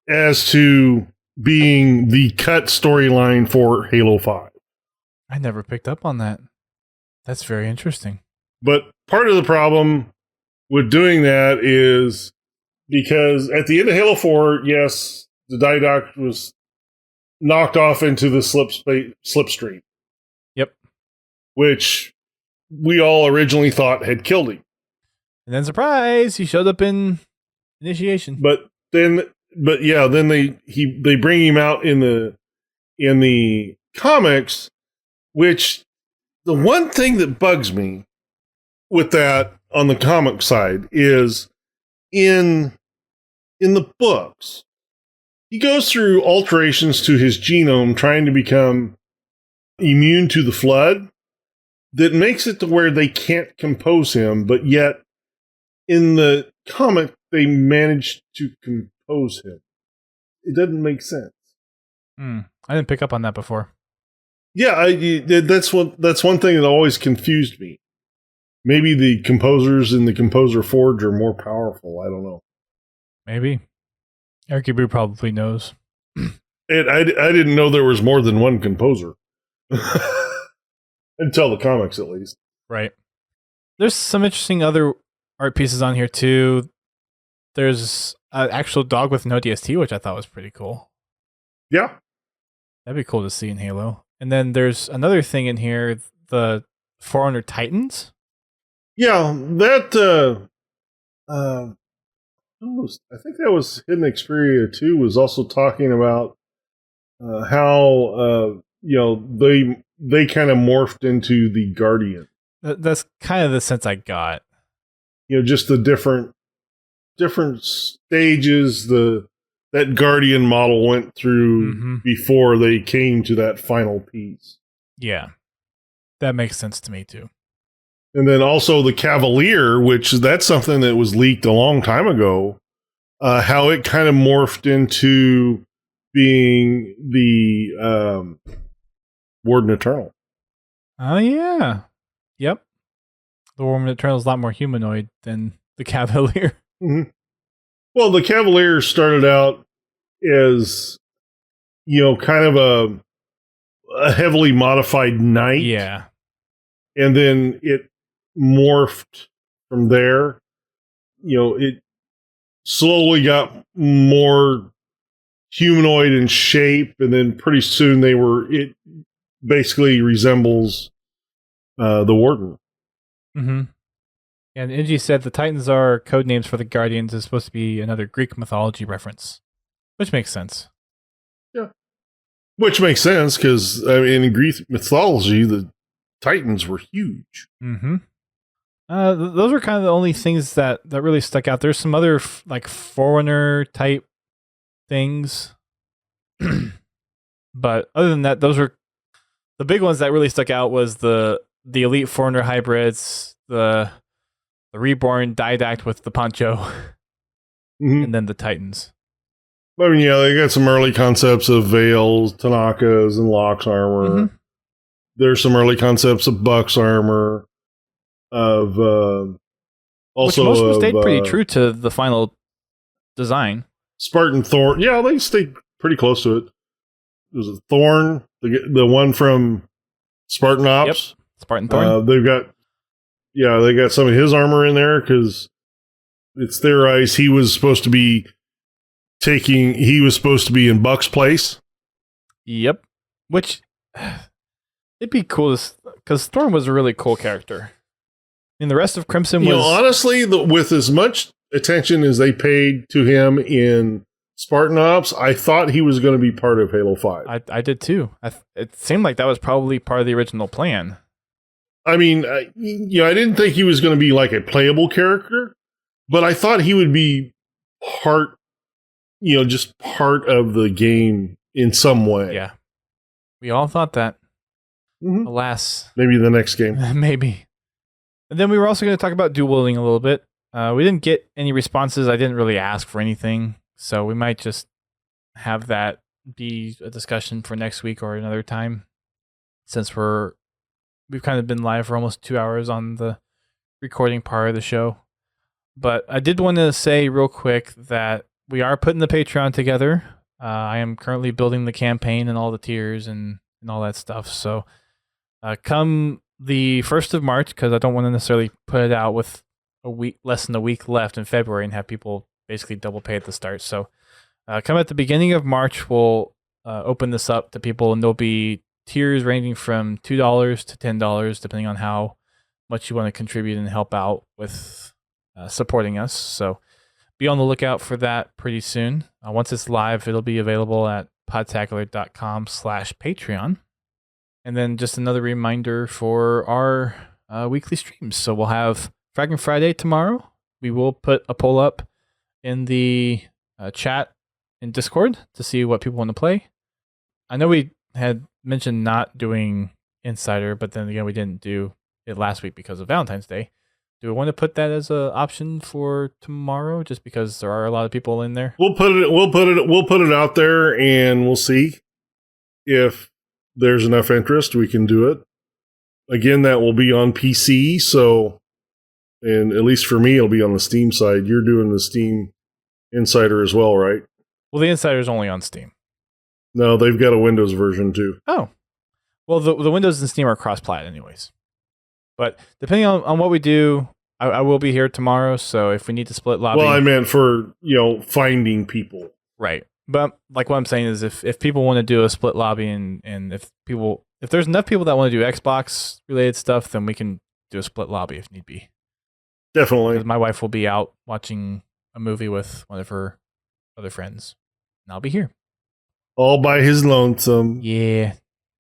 As to being the cut storyline for Halo 5. I never picked up on that. That's very interesting. But part of the problem with doing that is because at the end of Halo 4, yes, the Didact was knocked off into the slipstream. Yep. Which we all originally thought had killed him. And then surprise, he showed up in Initiation. But then they bring him out in the comics, which the one thing that bugs me with that on the comic side is in the books, he goes through alterations to his genome trying to become immune to the flood that makes it to where they can't compose him, but yet in the comic they managed to compose him. It doesn't make sense. I didn't pick up on that before. Yeah, that's one thing that always confused me. Maybe the composers in the Composer Forge are more powerful. I don't know. Maybe. Eric Brew probably knows. And I didn't know there was more than one composer. Until the comics, at least. Right. There's some interesting other art pieces on here, too. There's an actual dog with no DST, which I thought was pretty cool. Yeah. That'd be cool to see in Halo. And then there's another thing in here, the 400 Titans. Yeah, that I think that was Hidden Xperia 2 was also talking about how they kind of morphed into the Guardian. That's kind of the sense I got. You know, just the different stages that Guardian model went through before they came to that final piece. Yeah. That makes sense to me too. And then also the Cavalier, which that's something that was leaked a long time ago, how it kind of morphed into being the Warden Eternal. Oh, yeah. Yep. The Warden Eternal is a lot more humanoid than the Cavalier. Mm-hmm. Well, the Cavalier started out as, kind of a heavily modified knight. Yeah. And then it morphed from there. It slowly got more humanoid in shape, and then pretty soon it basically resembles the Warden. Mm-hmm. And Inji said the Titans are code names for the Guardians is supposed to be another Greek mythology reference, which makes sense. Yeah. Which makes sense because, in Greek mythology, the Titans were huge. Mm-hmm. Those were kind of the only things that really stuck out. There's some other Forerunner type things. But other than that, those were the big ones that really stuck out. Was the Elite Forerunner hybrids, the Reborn Didact with the Poncho, Mm-hmm. and then the Titans. I mean, yeah, they got some early concepts of Veils, Tanakas, and Locke's armor. Mm-hmm. There's some early concepts of Buck's armor. Of also, which most of them stayed pretty true to the final design. Spartan Thorn, yeah, they stayed pretty close to it. There's a Thorn, the one from Spartan Ops. Yep. Spartan Thorn. They got some of his armor in there because it's theorized he was supposed to be in Buck's place. Yep. Which it'd be cool because Thorn was a really cool character. I mean, the rest of Crimson was... honestly, with as much attention as they paid to him in Spartan Ops, I thought he was going to be part of Halo 5. I did too. It seemed like that was probably part of the original plan. I mean, I didn't think he was going to be like a playable character, but I thought he would be just part of the game in some way. Yeah. We all thought that. Mm-hmm. Alas. Maybe the next game. Maybe. And then we were also going to talk about dual wielding a little bit. We didn't get any responses. I didn't really ask for anything. So we might just have that be a discussion for next week or another time. Since we've kind of been live for almost 2 hours on the recording part of the show. But I did want to say real quick that we are putting the Patreon together. I am currently building the campaign and all the tiers and all that stuff. So come the 1st of March, because I don't want to necessarily put it out with less than a week left in February and have people basically double pay at the start. So come at the beginning of March, we'll open this up to people, and there'll be tiers ranging from $2 to $10, depending on how much you want to contribute and help out with supporting us. So be on the lookout for that pretty soon. Once it's live, it'll be available at podtacular.com/Patreon. And then just another reminder for our weekly streams. So we'll have Fragment Friday tomorrow. We will put a poll up in the chat in Discord to see what people want to play. I know we had mentioned not doing Insider, but then again, we didn't do it last week because of Valentine's Day. Do we want to put that as an option for tomorrow, just because there are a lot of people in there? We'll put it out there, and we'll see if there's enough interest. We can do it. Again, that will be on PC. So, and at least for me, it'll be on the Steam side. You're doing the Steam Insider as well, right? Well, the Insider is only on Steam. No, they've got a Windows version too. Oh, well, the Windows and Steam are cross-plat anyways. But depending on what we do, I will be here tomorrow. So if we need to split lobby, well, I meant for finding people, right? But like what I'm saying is, if people want to do a split lobby, and if there's enough people that want to do Xbox related stuff, then we can do a split lobby if need be. Definitely, because my wife will be out watching a movie with one of her other friends, and I'll be here all by his lonesome. Yeah,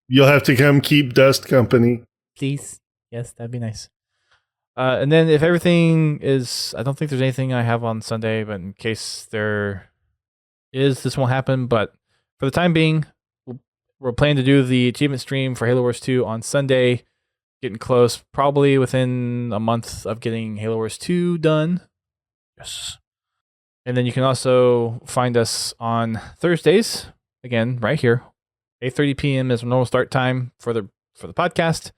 you'll have to come keep Dust company, please. Yes, that'd be nice. And then if everything is... I don't think there's anything I have on Sunday, but in case there is, this won't happen. But for the time being, we're planning to do the achievement stream for Halo Wars 2 on Sunday. getting close, probably within a month of getting Halo Wars 2 done. Yes. And then you can also find us on Thursdays, again, right here. 8:30 p.m. is normal start time for the podcast.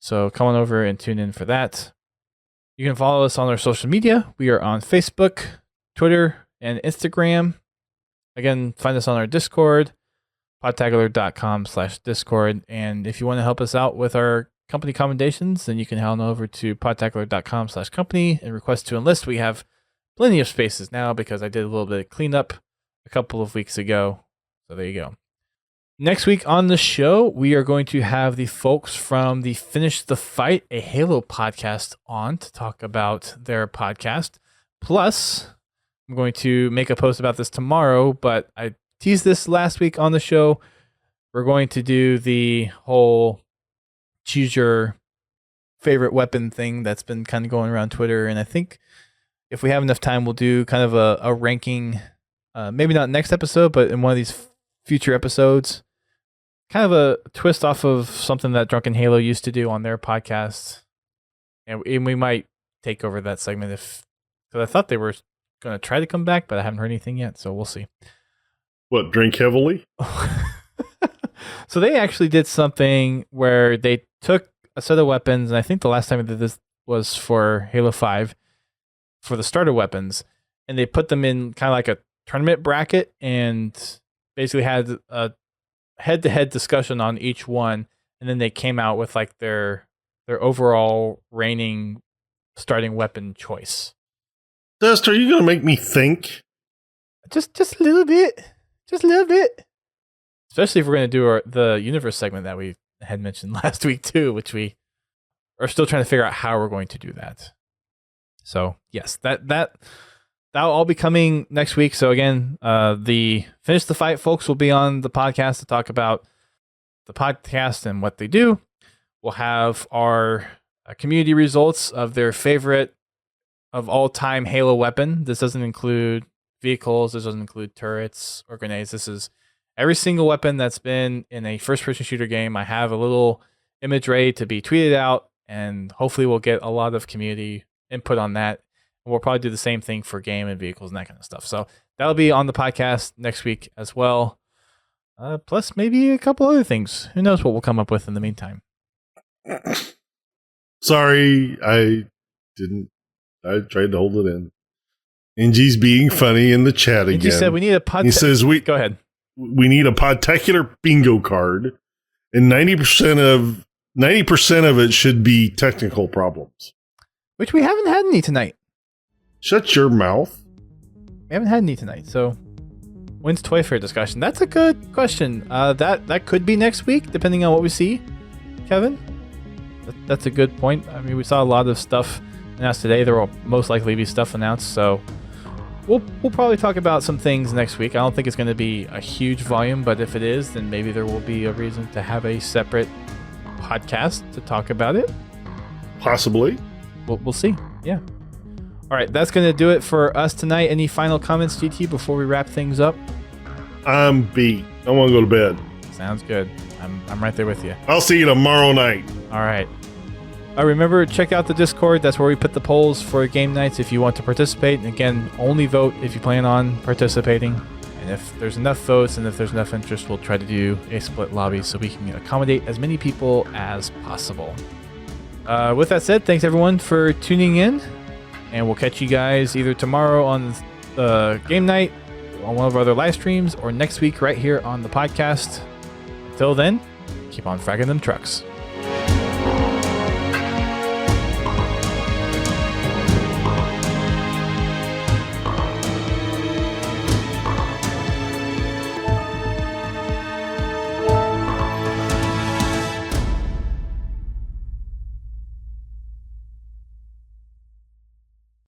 So come on over and tune in for that. You can follow us on our social media. We are on Facebook, Twitter, and Instagram. Again, find us on our Discord, podtacular.com/Discord. And if you want to help us out with our company commendations, then you can head on over to podtacular.com/company and request to enlist. We have plenty of spaces now because I did a little bit of cleanup a couple of weeks ago. So there you go. Next week on the show, we are going to have the folks from the Finish the Fight, a Halo podcast, on to talk about their podcast. Plus, I'm going to make a post about this tomorrow, but I teased this last week on the show. We're going to do the whole choose your favorite weapon thing that's been kind of going around Twitter. And I think if we have enough time, we'll do kind of a ranking, maybe not next episode, but in one of these future episodes. Kind of a twist off of something that Drunken Halo used to do on their podcast. And we might take over that segment because I thought they were going to try to come back, but I haven't heard anything yet, so we'll see. What, drink heavily? So they actually did something where they took a set of weapons, and I think the last time they did this was for Halo 5, for the starter weapons, and they put them in kind of like a tournament bracket and basically had a head-to-head discussion on each one, and then they came out with like their overall reigning starting weapon choice. Dust, are you going to make me think? Just a little bit. Just a little bit. Especially if we're going to do the universe segment that we had mentioned last week too, which we are still trying to figure out how we're going to do that. So yes, that'll all be coming next week. So again, the Finish the Fight folks will be on the podcast to talk about the podcast and what they do. We'll have our community results of their favorite of all time Halo weapon. This doesn't include vehicles. This doesn't include turrets or grenades. This is every single weapon that's been in a first person shooter game. I have a little image ready to be tweeted out, and hopefully we'll get a lot of community input on that. We'll probably do the same thing for game and vehicles and that kind of stuff. So that'll be on the podcast next week as well. Plus maybe a couple other things. Who knows what we'll come up with in the meantime. Sorry, I tried to hold it in. Angie's being funny in the chat again. Angie said we need a He says Go ahead. We need a Podtacular bingo card, and 90% of it should be technical problems. Which we haven't had any tonight. Shut your mouth. We haven't had any tonight, so when's Toy Fair discussion? That's a good question. That could be next week, depending on what we see, Kevin. That's a good point. I mean, we saw a lot of stuff announced today. There will most likely be stuff announced, so we'll probably talk about some things next week. I don't think it's going to be a huge volume, but if it is, then maybe there will be a reason to have a separate podcast to talk about it. Possibly. We'll see. Yeah. All right, that's going to do it for us tonight. Any final comments, GT, before we wrap things up? I'm beat. I want to go to bed. Sounds good. I'm right there with you. I'll see you tomorrow night. All right. Remember, check out the Discord. That's where we put the polls for game nights if you want to participate. And again, only vote if you plan on participating. And if there's enough votes and if there's enough interest, we'll try to do a split lobby so we can accommodate as many people as possible. With that said, thanks everyone for tuning in. And we'll catch you guys either tomorrow on game night, on one of our other live streams, or next week right here on the podcast. Until then, keep on fragging them trucks.